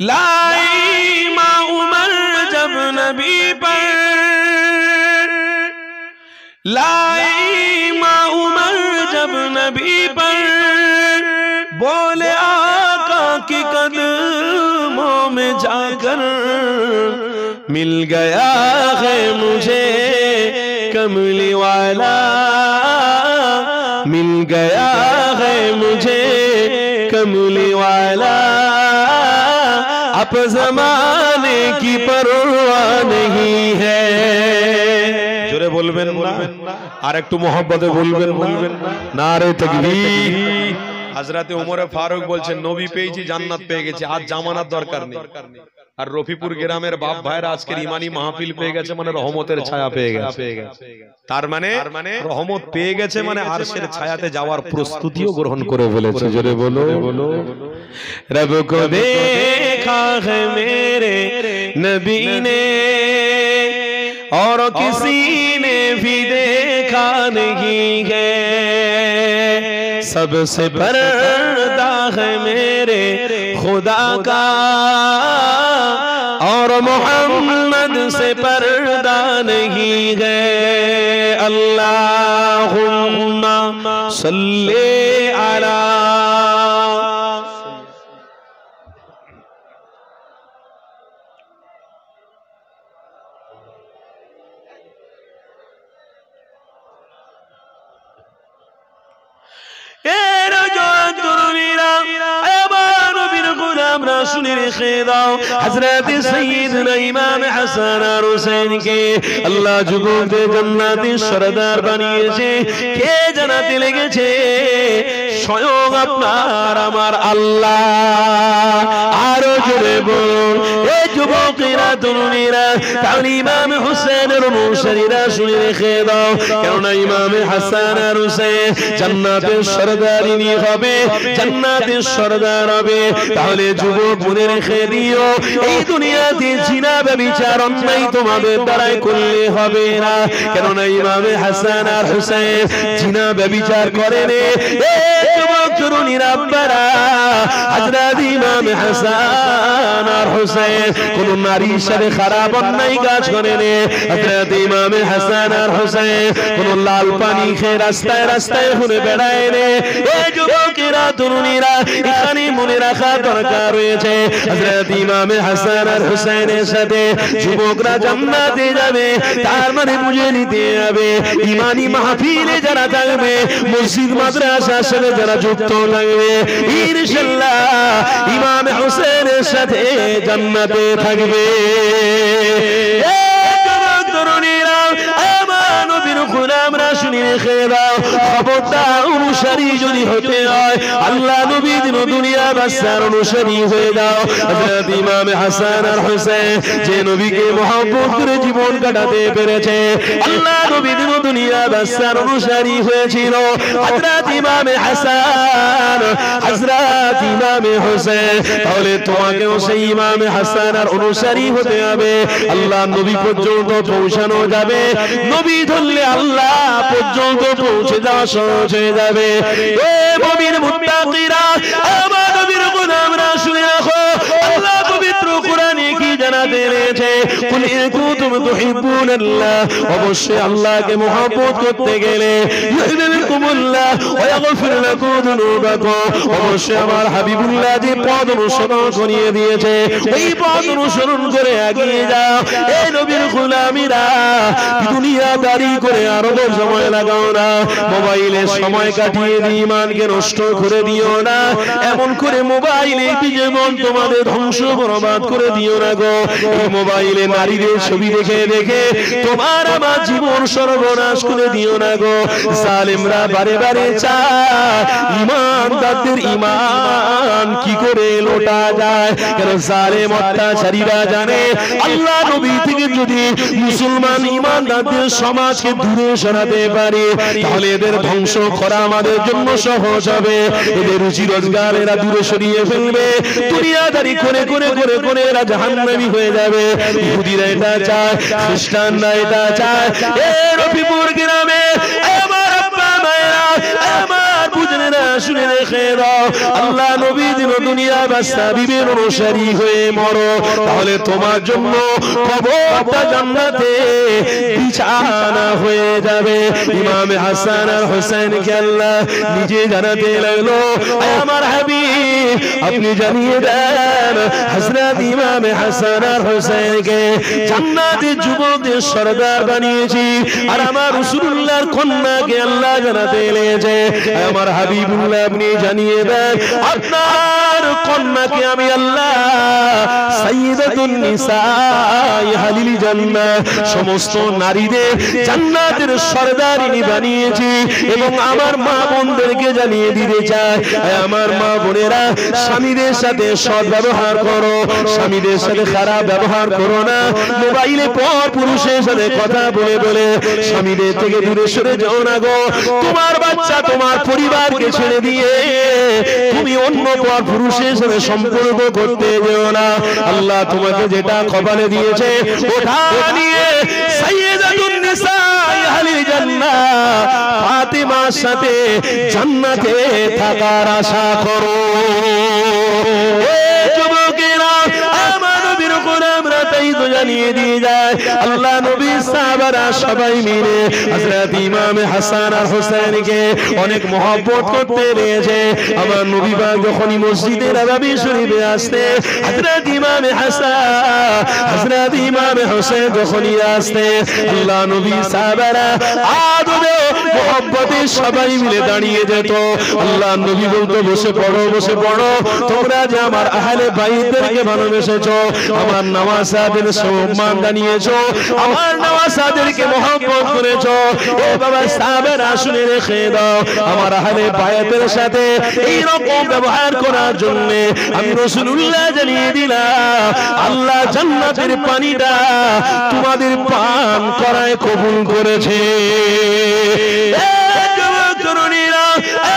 लाई माँ उमर जब नबी पर, लाई माँ उमर जब नबी पर, बोले आका के कदमों में जाकर, मिल गया है मुझे कमली वाला, मिल गया है मुझे कमली वाला, अब ज़माने की परवाह नहीं है। जोरे बोलबेन ना, আর একটু মোহাব্বতে বলবেন না। নারে তাকবীর। হযরতে ওমর ফারুক বলছেন, নবী পেয়েছি, জান্নাত পেয়ে গেছি, আজ জামানার দরকার নেই। আর রফিপুর গ্রামের বাপ ভাইরা আজকের ইমানি মাহফিল পেয়ে গেছে মানে রহমতের ছায়া পেয়ে গেছে। তার মানে রহমত পেয়ে গেছে মানে আরশের ছায়াতে যাওয়ার প্রস্তুতিও গ্রহণ করে ফেলেছে। জোরে বলো। রব কো দেখা है मेरे नबी ने और किसी ने भी देखा नहीं है, सबसे पर्दा है मेरे खुदा का और मोहम्मद से पर्दा नहीं है। अल्लाहुम्मा सल्ले अला। हज़रत सैयदना इमाम हसन और हुसैन के अल्लाह যুবকদের জান্নাতের সরদার বানিয়েছে। কে জানাতে লেগেছে? স্বয়ং আপনার আমার আল্লাহ। আরো জোরে বলুন এই যুবকেরা তরুণীরা, তাহলে ইমাম হুসেনের অনুসারীরা শুনে রেখে দাও, কেননা ইমাম হাসান আর হুসেন জান্নাতের সরদারিনী হবে, জান্নাতের সরদার হবে। তাহলে যুবক মনে রেখে দিও, এই দুনিয়াতে জিনা ব্যভিচার অন্যায় তোমাদের দ্বারাই করলে হবে না, কেননা ইমাম হাসান আর হুসেন জিনা ব্যভিচার করেন। যুবক তরুণীরা আব্বারা, হযরত ইমাম হাসান আর হুসেন কোন নারীর সাথে খারাপ অন্যায় কাজ করেন। হযরত ইমাম হাসান আর হুসেন কোন লাল পানি খেয়ে রাস্তায় রাস্তায় ঘুরে বেড়ায় রে। এই যুবকেরা তরুণীরা, এখানে মনে রাখা দরকার রয়েছে, হযরত ইমাম হাসান আর হুসেনের সাথে যুবকরা জান্নাতে যাবে, তার মানে বুঝে নিতে হবে ঈমানি মাহফিলে যারা থাকবে, মসজিদ মাদ্রাসার সাথে যারা যুক্ত থাকবে, ইনশাআল্লাহ ইমাম হুসেনের সাথে জান্নাতে থাকবে। খবরদার অনুসারী যদি হতে হয়, আল্লাহ নবীর দুনিয়া বাদশার অনুসারী হয়ে যাও। হযরত ইমাম হাসান আর হুসেন যে নবীকে মহব্বত করে জীবন কাটাতে পেরেছে, আল্লাহ নবীর দুনিয়া বাদশার অনুসারী হয়েছিল। হযরত ইমাম হাসান, হযরত ইমাম হুসেন, তাহলে তোমাকেও সেই ইমাম হাসান আর অনুসারী হতে হবে। আল্লাহ নবী পর্যন্ত পৌঁছানো যাবে, নবী ধরলে আল্লাহ পর্যন্ত পৌঁছে যাওয়া সহজ হয়ে যাবে। এ মুমিন মুত্তাকিরা, আমার নবীর গোলামরা শুনে রাখো, আল্লাহ পবিত্র কোরআনে কি জানাতে রয়েছে? কুল ইন কুনতুম তুহিব্বুনাল্লাহ, অবশ্যই আল্লাহকে মহব্বত করতে গেলে ইউহিব্বুকুমুল্লাহ ওয়া ইয়াগফির লাকুম যুনুবাকুম, অবশ্যই আমার হাবিবুল্লাহ যে পথ অনুসরণ করিয়ে দিয়েছে, এই পথ অনুসরণ করে এগিয়ে যাও। এই নবীর গোলামীরা, দুনিয়াদারি করে আরো সময় লাগাও না, মোবাইলে সময় কাটিয়ে দিয়ে ঈমানকে নষ্ট করে দিও না, এমন করে মোবাইলে জীবন তোমাদের ধ্বংস বরবাদ করে দিও না গো। এই মোবাইলে নারীদের ছবি দেখে দেখে তোমার আমার জীবন সর্বনাশ করে দিও না গো। জালেমরা বারে বারে চায় ঈমানদারদের ঈমান কি করে লোটা যায়, কেন জালেম অত্যাচারীরা জানে আল্লাহ নবী থেকে যদি মুসলমান ঈমানদারদের সমাজকে দূরে সরাতে পারে, তাহলে এদের ধ্বংস করা আমাদের জন্য সহজ হবে। এদের রুজি রোজগার এরা দূরে সরিয়ে ফেলবে, দুনিয়াদারি করে করে করে করে এরা জাহান্নামী হয়ে যাবে। ইহুদিরা এটা চায়, খ্রিস্টানরা এটা চায়। এই রফিপুর গ্রামে আমার আব্বা মায়েরা, আমার বুঝনেরা শুনে রেখে দাও, আল্লাহ নবী দিন দুনিয়া বাদশা বিবের অনুসারী হয়ে মরো, তাহলে তোমার জন্য কবরটা জান্নাতে বিছানা হয়ে যাবে। ইমাম হাসান আর হুসেনকে আল্লাহ নিজে জানাতে লাগলো, আমার হাবিব আপনি জানিয়ে দেন, হযরত ইমাম হাসান আর হুসেনকে জান্নাতের যুবকদের সরদার বানিয়েছি, আর আমার রাসূলুল্লাহর কন্যাকে আল্লাহ জানাতে লেগেছে, আমার হাবিবুল্লাহ আপনি জানিয়ে দেন, আপনার কন্যাকে আমি আল্লাহ সাইয়্যিদাতুন নিসা আহলিল জান্নাহ, সমস্ত নারীদের জান্নাতের সরদারিনী বানিয়েছি। এবং আমার মা বোনদেরকে জানিয়ে দিতে চাই, আমার মা বোনেরা, স্বামীদের সাথে সৎ ব্যবহার করো, স্বামীদের সাথে খারাপ ব্যবহার করো না। মোবাইলে পর পুরুষের সাথে কথা বলে বলে স্বামীদের থেকে দূরে সরে যাও না গো। তোমার বাচ্চা তোমার পরিবারকে ছেড়ে দিয়ে তুমি অন্য পর পুরুষের সাথে সম্পর্ক করতে যেও না। আল্লাহ তোমাকে যেটা কপালে দিয়েছে ওটা নিয়ে সাইয়্যিদাতুন নিসা আহলিল জান্নাহ ফাতিমার সাথে জান্নাতে থাকার আশা করো। আমার নবীর গোলামরা তাই তো জানিয়ে দিয়ে যায় আল্লাহ নবী সাহাবারা সবাই মিলে হযরত ইমাম হাসান আর হোসেনকে অনেক মহব্বত করতে লেগেছে। আমার নবী পাক যখনই মসজিদে নববী শরীফে আসতে হযরত ইমাম হাসান হযরত ইমাম হোসেন যখনই আসতে আল্লাহ নবী সাহাবারা আদবে মহব্বতে সবাই মিলে দাঁড়িয়ে যেত। আল্লাহ নবী বলতো বসে পড়ো বসে পড়ো, তোমরা যে আমার আহলে বাইতদেরকে ভালোবেসেছো, আমার নওয়াসাদের সম্মান জানিয়েছো, আমার নওয়াসাদেরকে মহব্বত করেছো, ও বাবা সাহাবারা শুনে রেখে দাও আমার আহলে বাইতের সাথে এই রকম ব্যবহার করার জন্য আমি রাসূলুল্লাহ জানিয়ে দিলাম আল্লাহ জান্নাতের পানিটা তোমাদের পান করায় কবুল করেছে।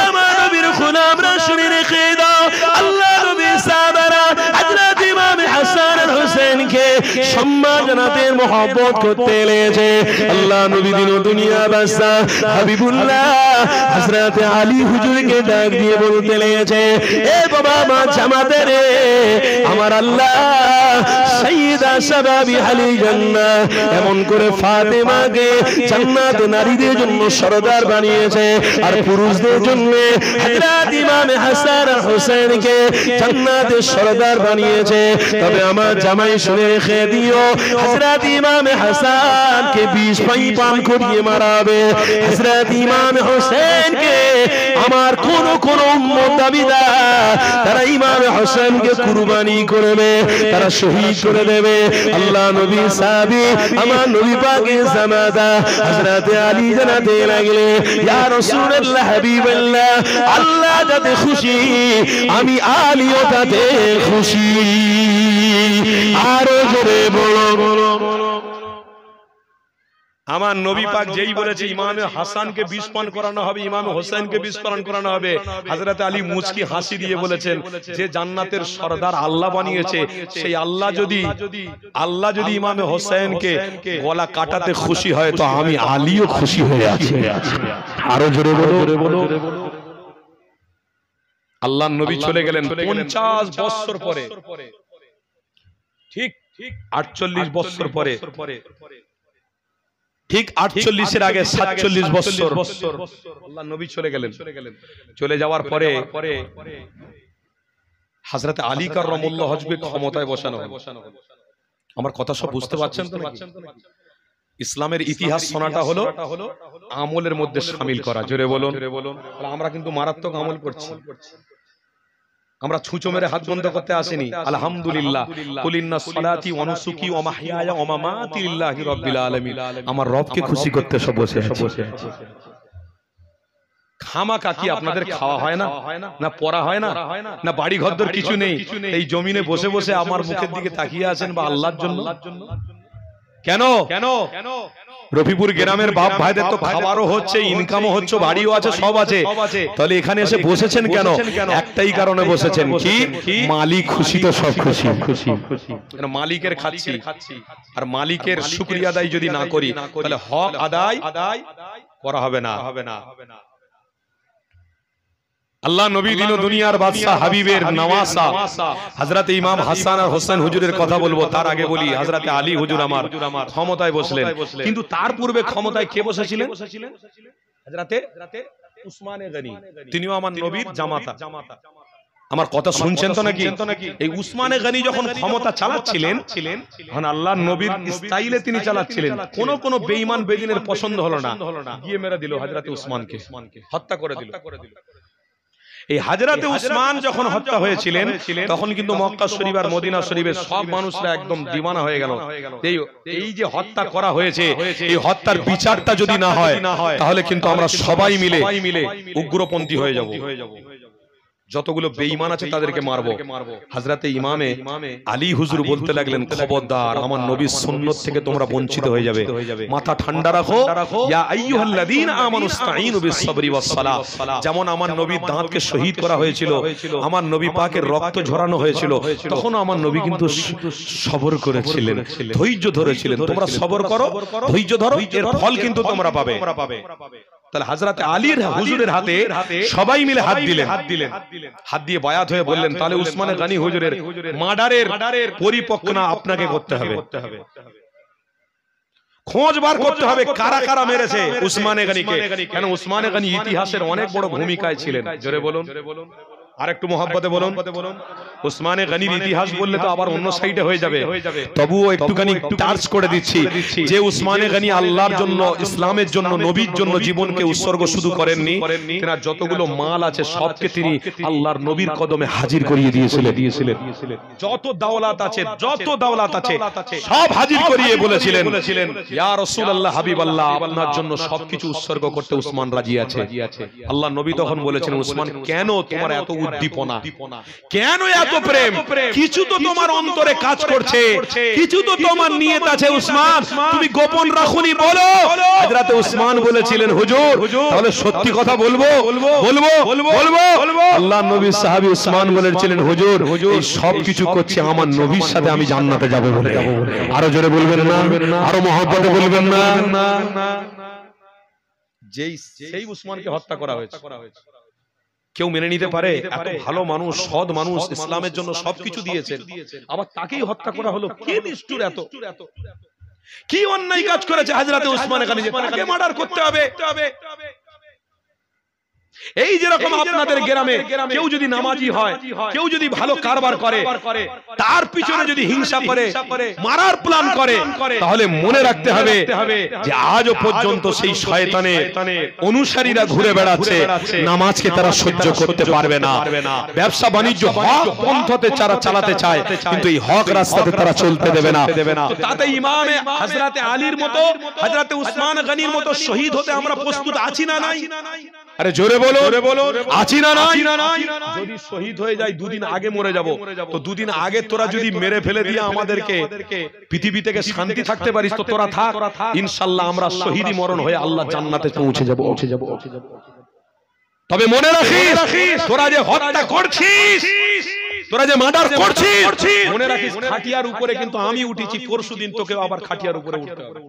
আমার নবীর গোলামরা শুনে রেখে দাও আল্লাহ নবী সাহাবারা হযরত ইমাম হাসান আর হোসেনকে সম্মান জানাতে মহব্বত করতে লেগেছে। আল্লাহ নবী দিন দুনিয়া বাদশা হাবিবুল্লাহ হযরত আলী হুজুরকে ডাক দিয়ে বলতে লেগেছে, এ বাবা মা জামাতে রে, আমার আল্লাহ সাইয়্যিদা শাবাবি আহলি জান্নাহ এমন করে ফাতেমাকে জান্নাতে নারীদের জন্য সরদার বানিয়েছে আর পুরুষদের জন্য হযরত ইমাম হাসান আর হোসেনকে জান্নাতে সরদার বানিয়েছে। তবে আমার জামাই শুনে রেখে দিও হযরত ইমাম হাসানকে 20 পাই পান করিয়ে মারাবে, হযরত ইমাম হোসেনকে আমার কোন কোন উম্মত দাবিদার তারা ইমাম হোসেনকে কুরবানি করবে, তারা শহীদ করে দেবে। আল্লাহ নবী সাহাবী আমার নবী পাকের জামাতা হযরত আলী জানাতে লাগলে, ইয়া রাসূলুল্লাহ হাবিবাল্লাহ, আল্লাহ যাতে খুশি আমি আলীও তাতে খুশি। আরো জোরে বলো বলো। আমার নবী পাক যেই বলেছে ইমামে হাসানকে 20 পান করানো হবে, ইমামে হোসেনকে 20 পান করানো হবে, হযরত আলী মুচকি হাসি দিয়ে বলেছেন যে জান্নাতের সরদার আল্লাহ বানিয়েছে, সেই আল্লাহ যদি ইমামে হোসেনকে গলা কাটাতে খুশি হয় তো আমি আলীও খুশি হয়ে আছি। আরো জোরে বলো। আল্লাহর নবী চলে গেলেন 50 বছর পরে, ঠিক 48 বছর পরে, ঠিক 48 এর আগে 47 বছর আল্লাহ নবী চলে গেলেন। চলে যাওয়ার পরে হযরত আলী কাররামুল্লাহ হজবে ক্ষমতায় বসানো হলো। আমার কথা সব বুঝতে পারছেন তো? ইসলামের ইতিহাস শোনাটা হলো আমলের মধ্যে শামিল করা। জোরে বলুন। আমরা কিন্তু মারাত্মক আমল করছি, আমরা ছুঁচো মেরে হাত বন্ধ করতে আসেনি। আলহামদুলিল্লাহ, কুল ইন্না সলাতি ওয়া নুসুকি ওয়া মাহইয়ায়া ওয়া মামাতি লিল্লাহি রাব্বিল আলামিন। আমার রবকে খুশি করতে সব বসে আছে। খামাকা কি আপনাদের খাওয়া হয় না, না পড়া হয় না, না বাড়ি ঘরদর কিছু নেই, এই জমিনে বসে বসে আমার মুখের দিকে তাকিয়ে আছেন বা আল্লাহর জন্য? কেন? রফিপুর গ্রামের বাপ ভাইদের তো খাবারও হচ্ছে, ইনকামও হচ্ছে, বাড়িও আছে, সব আছে, তাহলে এখানে এসে বসেছেন কেন? একটাই কারণে বসেছেন, কি? মালিক খুশি তো সব খুশি। মালিকের খাচ্ছি আর মালিকের শুকরিয়া আদায় যদি না করি তাহলে হক আদায় করা হবে না। আল্লাহ নবী দিন দুনিয়ার বাদশা হাবিবের নওয়াসা হযরত ইমাম হাসান আর হোসেন হুজুরের কথা বলবো, তার আগে বলি হযরত আলী হুজুর আমার ক্ষমতায় বসলেন, কিন্তু তার পূর্বে ক্ষমতায় কে বসেছিলেন? হযরতে উসমানে গনি, তিনিও আমার নবীর জামাতা। আমার কথা শুনছেন তো নাকি? এই উসমানে গনি যখন ক্ষমতা চালাচ্ছিলেন তখন আল্লাহর নবীর স্টাইলে তিনি চালাচ্ছিলেন। কোন বেঈমান বেদিনের পছন্দ হলো না, গিয়ে মেরে দিল হযরত উসমানকে, হত্যা করে দিল। এই হযরতে উসমান যখন হত্যা হয়েছিলেন তখন কিন্তু মক্কা শরীফ আর মদিনা শরীফের সব মানুষরা একদম দিওয়ানা হয়ে গেল। এই যে হত্যা করা হয়েছে, এই হত্যার বিচারটা যদি না হয় তাহলে কিন্তু আমরা সবাই মিলে উগ্রপন্থী হয়ে যাব। যতগুলো বেঈমান আছে তাদেরকে মারবো। হযরতে ইমামে আলী হুজুর বলতে লাগলেন, খবরদার, আমার নবীর সুন্নাত থেকে তোমরা বঞ্চিত হয়ে যাবে। মাথা ঠান্ডা রাখো। ইয়া আইয়ুহাল্লাযীনা আমানুস্তাঈনু বিস-সাবরি ওয়াস-সালাহ। যেমন আমার নবীর দাঁতকে শহীদ করা হয়েছিল, আমার নবী পাকের রক্ত ঝরানো হয়েছিল, তখন আমার নবী কিন্তু সবর করেছিলেন, ধৈর্য ধরেছিলেন। তোমরা সবর করো, ধৈর্য ধরো, এর ফল কিন্তু তোমরা পাবে। তাহলে হযরতে আলীর হুজুরের হাতে সবাই মিলে হাত দিলেন, হাত দিয়ে বায়াত হয়ে বললেন তাহলে উসমানে গনি হুজুরের মার্ডারের পরিপক্কনা আপনাকে করতে হবে, খোঁজ বার করতে হবে কারা কারা মেরেছে উসমানে গনিকে। কেন উসমানে গনি ইতিহাসের অনেক বড় ভূমিকায় ছিলেন, জোরে বলুন আর একটু মহব্বতে বলুন। উসমানে গনির ইতিহাস বললে তো আবার অন্য সাইডে হয়ে যাবে, তবুও একটুখানি টাচ করে দিচ্ছি যে উসমানে গনি আল্লাহর জন্য, ইসলামের জন্য, নবীর জন্য জীবনকে উৎসর্গ শুধু করেননি, তেনার যতগুলো মাল আছে সবকে তিনি আল্লাহর নবীর কদমে হাজির করিয়ে দিয়েছিলেন। যত দাওলাত আছে সব হাজির করিয়ে বলেছিলেন ইয়া রাসূলুল্লাহ হাবিবাল্লাহ আপনার জন্য সবকিছু উৎসর্গ করতে উসমান রাজি আছে। আল্লাহ নবী তখন বলেছেন উসমান কেন তোমার এত উদ্দীপনা, কেন এত প্রেম? কিছু তো তোমার অন্তরে কাজ করছে, কিছু তো তোমার নিয়ত আছে উসমান, তুমি গোপন রাখুনি বলো। হযরত উসমান বলেছিলেন হুজুর তাহলে সত্যি কথা বলবো। আল্লাহর নবী সাহাবী উসমান বলেছিলেন হুজুর এই সব কিছু করছে আমার নবীর সাথে আমি জান্নাতে যাব বলে। আরো জোরে বলবেন না, আরো মহব্বতে বলবেন না। সেই উসমানকে হত্যা করা হয়েছে, কেউ মেনে নিতে পারে? এত ভালো মানুষ, সৎ মানুষ, ইসলামের জন্য সবকিছু দিয়েছেন, আবার তাকেই হত্যা করা হলো। কে নিষ্ঠুর এত, কি অন্যায় কাজ করেছে হযরত উসমান গনি যে তাকে মার্ডার করতে হবে? এই যেরকম আপনাদের গ্রামে কেউ যদি নামাজি হয়, কেউ যদি ভালো কারবার করে, তার পিছনে যদি হিংসা করে, মারার প্ল্যান করে, তাহলে মনে রাখতে হবে যে আজও পর্যন্ত সেই শয়তানের অনুসারীরা ঘুরে বেড়াচ্ছে, নামাজকে তারা সহ্য করতে পারবে না। ব্যবসা বাণিজ্য হক পন্থতে যারা চালাতে চায় কিন্তু এই হক রাস্তাতে তারা চলতে দেবে না। তাতে ইমামে হযরতে আলীর মতো, হযরতে উসমান গনির মতো শহীদ হতে আমরা প্রস্তুত আছি না নাই? আরে জোরে বলো আছি না নাই? যদি শহীদ হয়ে যায় দুদিন আগে মরে যাব, তো দুদিন আগে তোরা যদি মেরে ফেলে দিয়ে আমাদেরকে পৃথিবী থেকে শান্তি থাকতে পারিস তো তোরা থাক, ইনশাআল্লাহ আমরা শহীদি মরণ হয়ে আল্লাহ জান্নাতে পৌঁছে যাব। তবে মনে রাখিস তোরা যে হত্যা করছিস, তোরা যে মার্ডার করছিস, মনে রাখিস খাটিয়ার উপরে কিন্তু আমি উঠেছি, পরশুদিন তোকে আবার খাটিয়ার উপরে উঠতে হবে।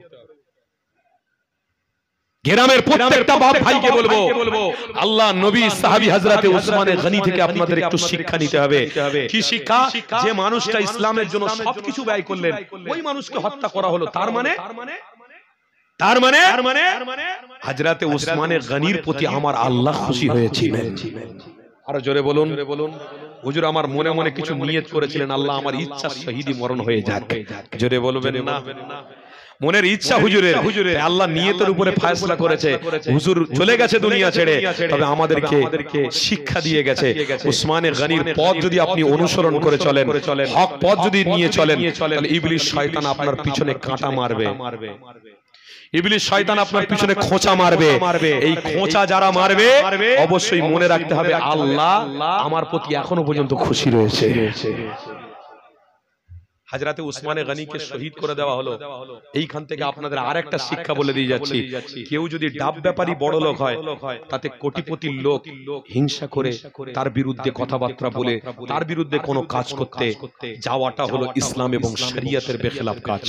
গ্রামের প্রত্যেকটা বাপ ভাইকে বলবো আল্লাহ নবী সাহাবী হযরতে উসমানে গনি থেকে আপনাদের একটু শিক্ষা নিতে হবে। কি শিক্ষা? যে মানুষটা ইসলামের জন্য সবকিছু ব্যয় করলেন ওই মানুষকে হত্যা করা হলো, তার মানে হযরতে উসমানে গনির প্রতি আমার আল্লাহ খুশি হয়েছিলেন। আরো জোরে বলুন হুজুর আমার মনে মনে কিছু নিয়ত করেছিলেন, আল্লাহ আমার ইচ্ছা শহীদি মরণ হয়ে যাক। জোরে বলবেন না? মনের ইচ্ছা হুজুরের, আল্লাহ নিয়তের উপরে ফয়সালা করেছে। হুজুর চলে গেছে দুনিয়া ছেড়ে, তবে আমাদেরকে শিক্ষা দিয়ে গেছে উসমানে গনির পথ যদি আপনি অনুসরণ করে চলেন, হক পথ যদি নিয়ে চলেন, তাহলে ইবলিস শয়তান আপনার পিছনে কাঁটা মারবে, ইবলিস শয়তান আপনার পিছনে খোঁচা মারবে। এই খোঁচা যারা মারবে অবশ্যই মনে রাখতে হবে আল্লাহ আমার প্রতি এখনো পর্যন্ত খুশি রয়েছে। হযরতে উসমানে গনিকে শহীদ করে দেওয়া হলো। এইখান থেকে আপনাদের আরেকটা শিক্ষা বলে দিয়ে যাচ্ছি, কেউ যদি ডাব ব্যাপারী বড় লোক হয়, তাতে কোটিপতির লোক হিংসা করে তার বিরুদ্ধে কথাবার্তা বলে তার বিরুদ্ধে কোনো কাজ করতে যাওয়াটা হলো ইসলাম এবং শরীয়তের বেখিলাফ কাজ।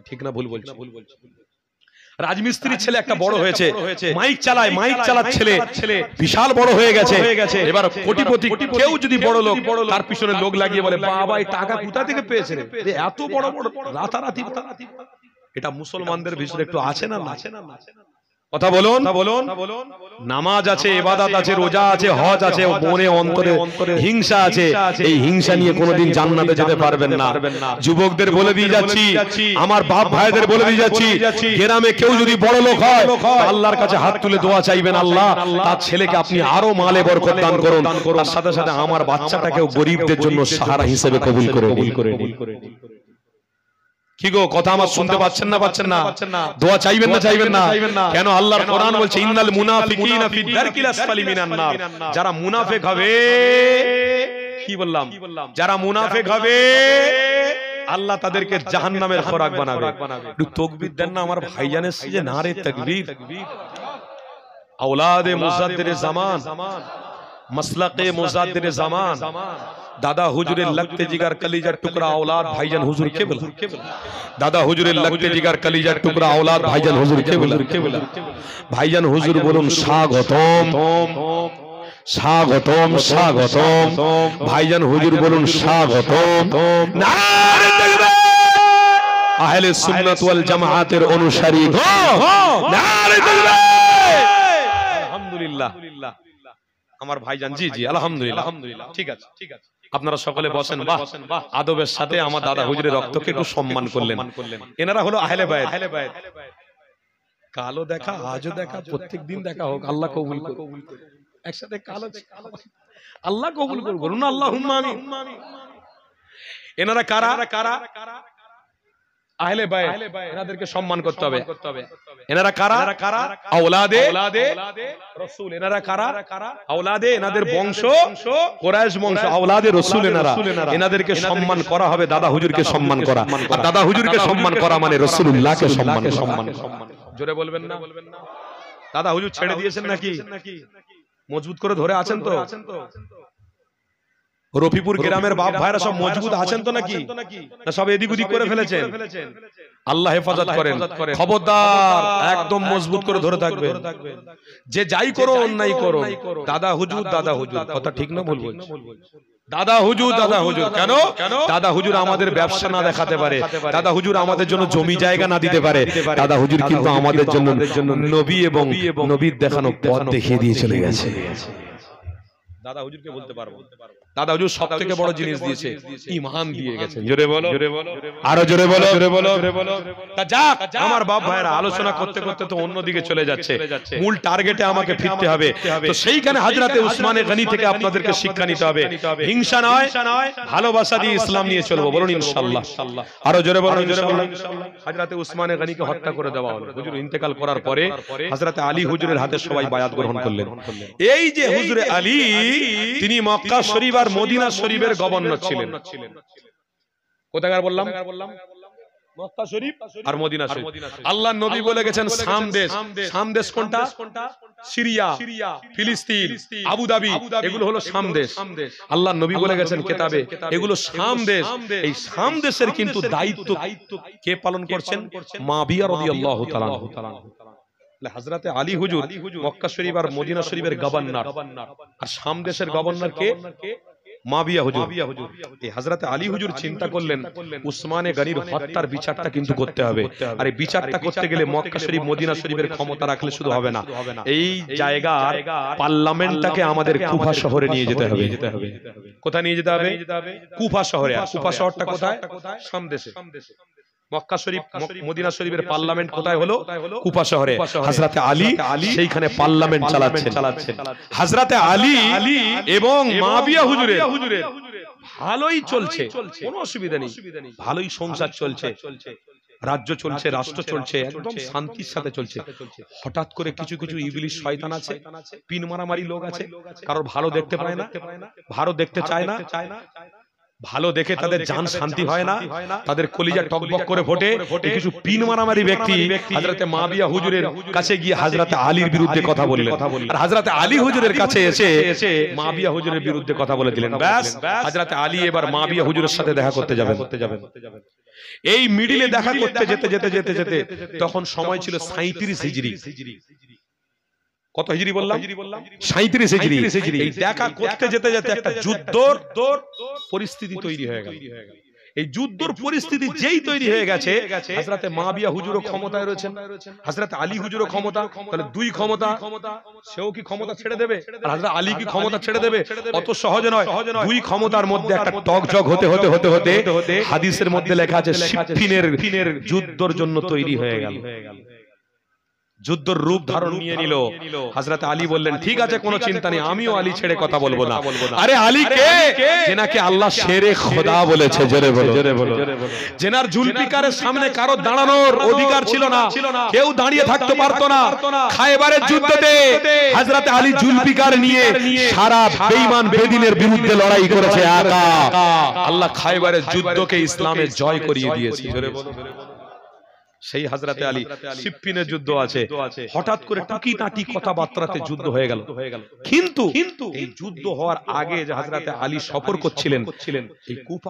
ঠিক না ভুল বলছি? রাজমিস্ত্রি ছেলে একটা বড় হয়েছে, মাইক চালাচ্ছে ছেলে বিশাল বড় হয়ে গেছে। এবার কোটিপতি কেউ যদি বড় লোক তার পিছনে লোক লাগিয়ে বলে বাবা এই টাকা কোথা থেকে পেয়েছে রে, এত বড় বড় রাতারাতি, এটা মুসলমানদের ভিতরে একটু আছে না? কথা বলুন। নামাজ আছে, ইবাদত আছে, রোজা আছে, হজ আছে, মনে অন্তরে হিংসা আছে, এই হিংসা নিয়ে কোনোদিন জান্নাতে যেতে পারবেন না। যুবকদের বলে দিয়ে যাচ্ছি, আমার বাপ ভাইদের বলে দিয়ে যাচ্ছি, গ্রামে কেউ যদি বড় লোক হয় আল্লাহর কাছে হাত তুলে দোয়া চাইবেন, আল্লাহ তার ছেলেকে আপনি আরো মালে বরকত দান করুন, তার সাথে সাথে আমার বাচ্চাটাকেও গরিবদের জন্য সাহারা হিসেবে কবুল করে নিন। কি গো কথা আমার শুনতে পাচ্ছেন না? দোয়া চাইবেন না? কেন? আল্লাহর কোরআন বলছে ইন্নাল মুনাফিকিনা ফি দারকিল আসফালি মিনান নার। যারা মুনাফিক হবে, কি বললাম? যারা মুনাফিক হবে আল্লাহ তাদেরকে জাহান্নামের খোরাক বানাবে। একটু তাকবীর দেন না আমার ভাইজানের সিজে, নারে তাকবীর। আওলাদে মুজাদ্দিরে জামান, मसलके मुजाद्दिर ज़मान दादा हुजूरे लगते जिगर कलीजा टुकड़ा औलाद भाईजान हुजूर के बोला दादा हुजूरे लगते जिगर कलीजा टुकड़ा औलाद भाईजान हुजूर के बोला भाईजान हुजूर बोलুন স্বাগতম স্বাগতম স্বাগতম ভাইজান হুজুর বলুন স্বাগতম নারে তাকবীর আহলে সুন্নাত ওয়াল জামাআতের অনুসারী নারে তাকবীর আলহামদুলিল্লাহ আমার ভাইজান জি জি আলহামদুলিল্লাহ ঠিক আছে আপনারা সকলে বসেন বাহ আদবের সাথে আমার দাদা হুজুরের রক্তকে একটু সম্মান করলেন এনারা হলো আহলে বাইত কালো দেখা আজও দেখা প্রত্যেকদিন দেখা হোক আল্লাহ কবুল করুন একসাথে কালো আল্লাহ কবুল করুন বলুন আল্লাহুম্মা আমিন এনারা কারা আহলে বাইত এনাদেরকে সম্মান করতে হবে এনারা কারা আওলাদে রাসূল এনারা কারা আওলাদে এনাদের বংশ কুরাইশ বংশ আওলাদে রাসূল এনারা এনাদেরকে সম্মান করা হবে দাদা হুজুরকে সম্মান করা আর দাদা হুজুরকে সম্মান করা মানে রাসূলুল্লাহকে সম্মান জোরে বলবেন না দাদা হুজুর ছেড়ে দিয়েছেন নাকি মজবুত করে ধরে আছেন তো রফিপুর গ্রামের বাপ ভাইরা সব মজবুত আছেন তো নাকি না সব এদিক ওদিক করে ফেলেছেন আল্লাহ হেফাজত করেন খবরদার একদম মজবুত করে ধরে থাকবেন যে যাই করো অন্যায় করো দাদা হুজুর কথা ঠিক না বলবো দাদা হুজুর কেন দাদা হুজুর আমাদের ব্যবসা না দেখাতে পারে দাদা হুজুর আমাদের জন্য জমি জায়গা না দিতে পারে দাদা হুজুর কিন্তু আমাদের জন্য নবী এবং নবীর দেখানো পথ দেখিয়ে দিয়ে চলে গেছে দাদা হুজুরকে বলতে পারবো দাদা হুজুর সবথেকে বড় জিনিস দিয়েছে ঈমান দিয়ে গেছেন জোরে বলো আরো জোরে বলো তা যাক আমার বাপ ভাইরা আলোচনা করতে করতে তো অন্যদিকে চলে যাচ্ছে মূল টার্গেটে আমাকে ফিরতে হবে তো সেইখানে হযরতে উসমানে গনি থেকে আপনাদেরকে শিক্ষা নিতে হবে হিংসা নয় ভালোবাসা দিয়ে ইসলাম নিয়ে চলবো বলুন ইনশাআল্লাহ আরো জোরে বলো হযরতে উসমানে গনিকে হত্যা করে দেওয়া হলো হুজুর ইন্তেকাল করার পরে হযরতে আলী হুজুরের হাতে সবাই বায়াত গ্রহণ করলেন এই যে হুজুরে আলী তিনি মক্কা শরীফ আর মদিনা শরীফের গভর্নর ছিলেন কোথাকার বললাম মক্কা শরীফ আর মদিনা শরীফ আল্লাহর নবী বলে গেছেন শাম দেশ কোনটা সিরিয়া ফিলিস্তিন আবু ধাবি এগুলো হলো শাম দেশ আল্লাহর নবী বলে গেছেন কিতাবে এগুলো শাম দেশ এই শাম দেশের কিন্তু দায়িত্ব কে পালন করছেন মাবিয়া রাদিয়াল্লাহু তাআলা হযরতে আলী হুজুর মক্কা শরীফ আর মদিনা শরীফের গভর্নর আর শাম দেশের গভর্নর কে মাবিয়া হুজুর এই হযরতে আলী হুজুর চিন্তা করলেন উসমানে গনির হত্যার বিচারটা কিন্তু করতে হবে আর এই বিচারটা করতে গেলে মক্কা শরীফ মদিনা শরীফের ক্ষমতা রাখলে শুধু হবে না এই জায়গার পার্লামেন্টটাকে আমাদের কুফা শহরে নিয়ে যেতে হবে কোথায় নিয়ে যেতে হবে কুফা শহরে আর কুফা শহরটা কোথায় শাম দেশে মক্কা শরীফ মদিনা শরীফের পার্লামেন্ট কোথায় হলো কুফা শহরে হযরতে আলী সেইখানে পার্লামেন্ট চালাচ্ছেন হযরতে আলী এবং মাবিয়া হুজুরের ভালোই চলছে কোনো অসুবিধা নেই ভালোই সংসার চলছে রাজ্য চলছে রাষ্ট্র চলছে একদম শান্তির সাথে চলছে হঠাৎ করে কিছু ইবলিশ শয়তান আছে পিন মারামারি লোক আছে কারোর ভালো দেখতে পায় না ভালো দেখতে চায় না ভালো দেখে তাদের জান শান্তি হয় না তাদের কলিজা টকবক করে ফোটে কিছু পিন মারামারি ব্যক্তি হযরতে মাবিয়া হুজুরের কাছে গিয়ে হযরতে আলীর বিরুদ্ধে কথা বললেন আর হযরতে আলী হুজুরের কাছে এসে মাবিয়া হুজুরের বিরুদ্ধে কথা বলে দিলেন ব্যাস হযরতে আলী এবার মাবিয়া হুজুরের সাথে দেখা করতে যাবেন এই মিডিলে দেখা করতে যেতে তখন সময় ছিল 37 হিজরি কত হিজরি বললাম 37 হিজরি এই দেখা করতে যেতে একটা যুদ্ধর পরিস্থিতি তৈরি হয়ে গেল এই যুদ্ধর পরিস্থিতি যেই তৈরি হয়ে গেছে হযরতে মাবিয়া হুজুরও ক্ষমতায় রয়েছেন হযরতে আলী হুজুরও ক্ষমতা তাহলে দুই ক্ষমতা সেও কি ক্ষমতা ছেড়ে দেবে আর হযরত আলী কি ক্ষমতা ছেড়ে দেবে অত সহজে নয় দুই ক্ষমতার মধ্যে একটা টকজগ হতে হাদিসের মধ্যে লেখা আছে সিফফিনের যুদ্ধের জন্য তৈরি হয়ে গেল যুদ্ধের রূপ ধারণ নিয়ে নিল হযরত আলী বললেন ঠিক আছে কোনো চিন্তা নেই আমিও আলী ছেড়ে কথা বলবো না আরে আলী কে যেনাকে আল্লাহ শেরে খোদা বলেছে জোরে বলো যেনার জুলফিকারের সামনে কারো দাঁড়ানোর অধিকার ছিল না কেউ দাঁড়িয়ে থাকতে পারতো না খায়বারের যুদ্ধে হযরত আলী জুলফিকার নিয়ে সারা বেঈমান বেদিনের বিরুদ্ধে লড়াই করেছে আকা আল্লাহ খায়বারের যুদ্ধকে ইসলামে জয় করিয়ে দিয়েছে জোরে বলো সেই হযরতে আলী সিফফিনের যুদ্ধ আছে, হঠাৎ করে টুকিটাকি কথাবার্তাতে যুদ্ধ হয়ে গেল। কিন্তু এই যুদ্ধ হওয়ার আগে যে হযরতে আলী সফর করছিলেন এই কুফা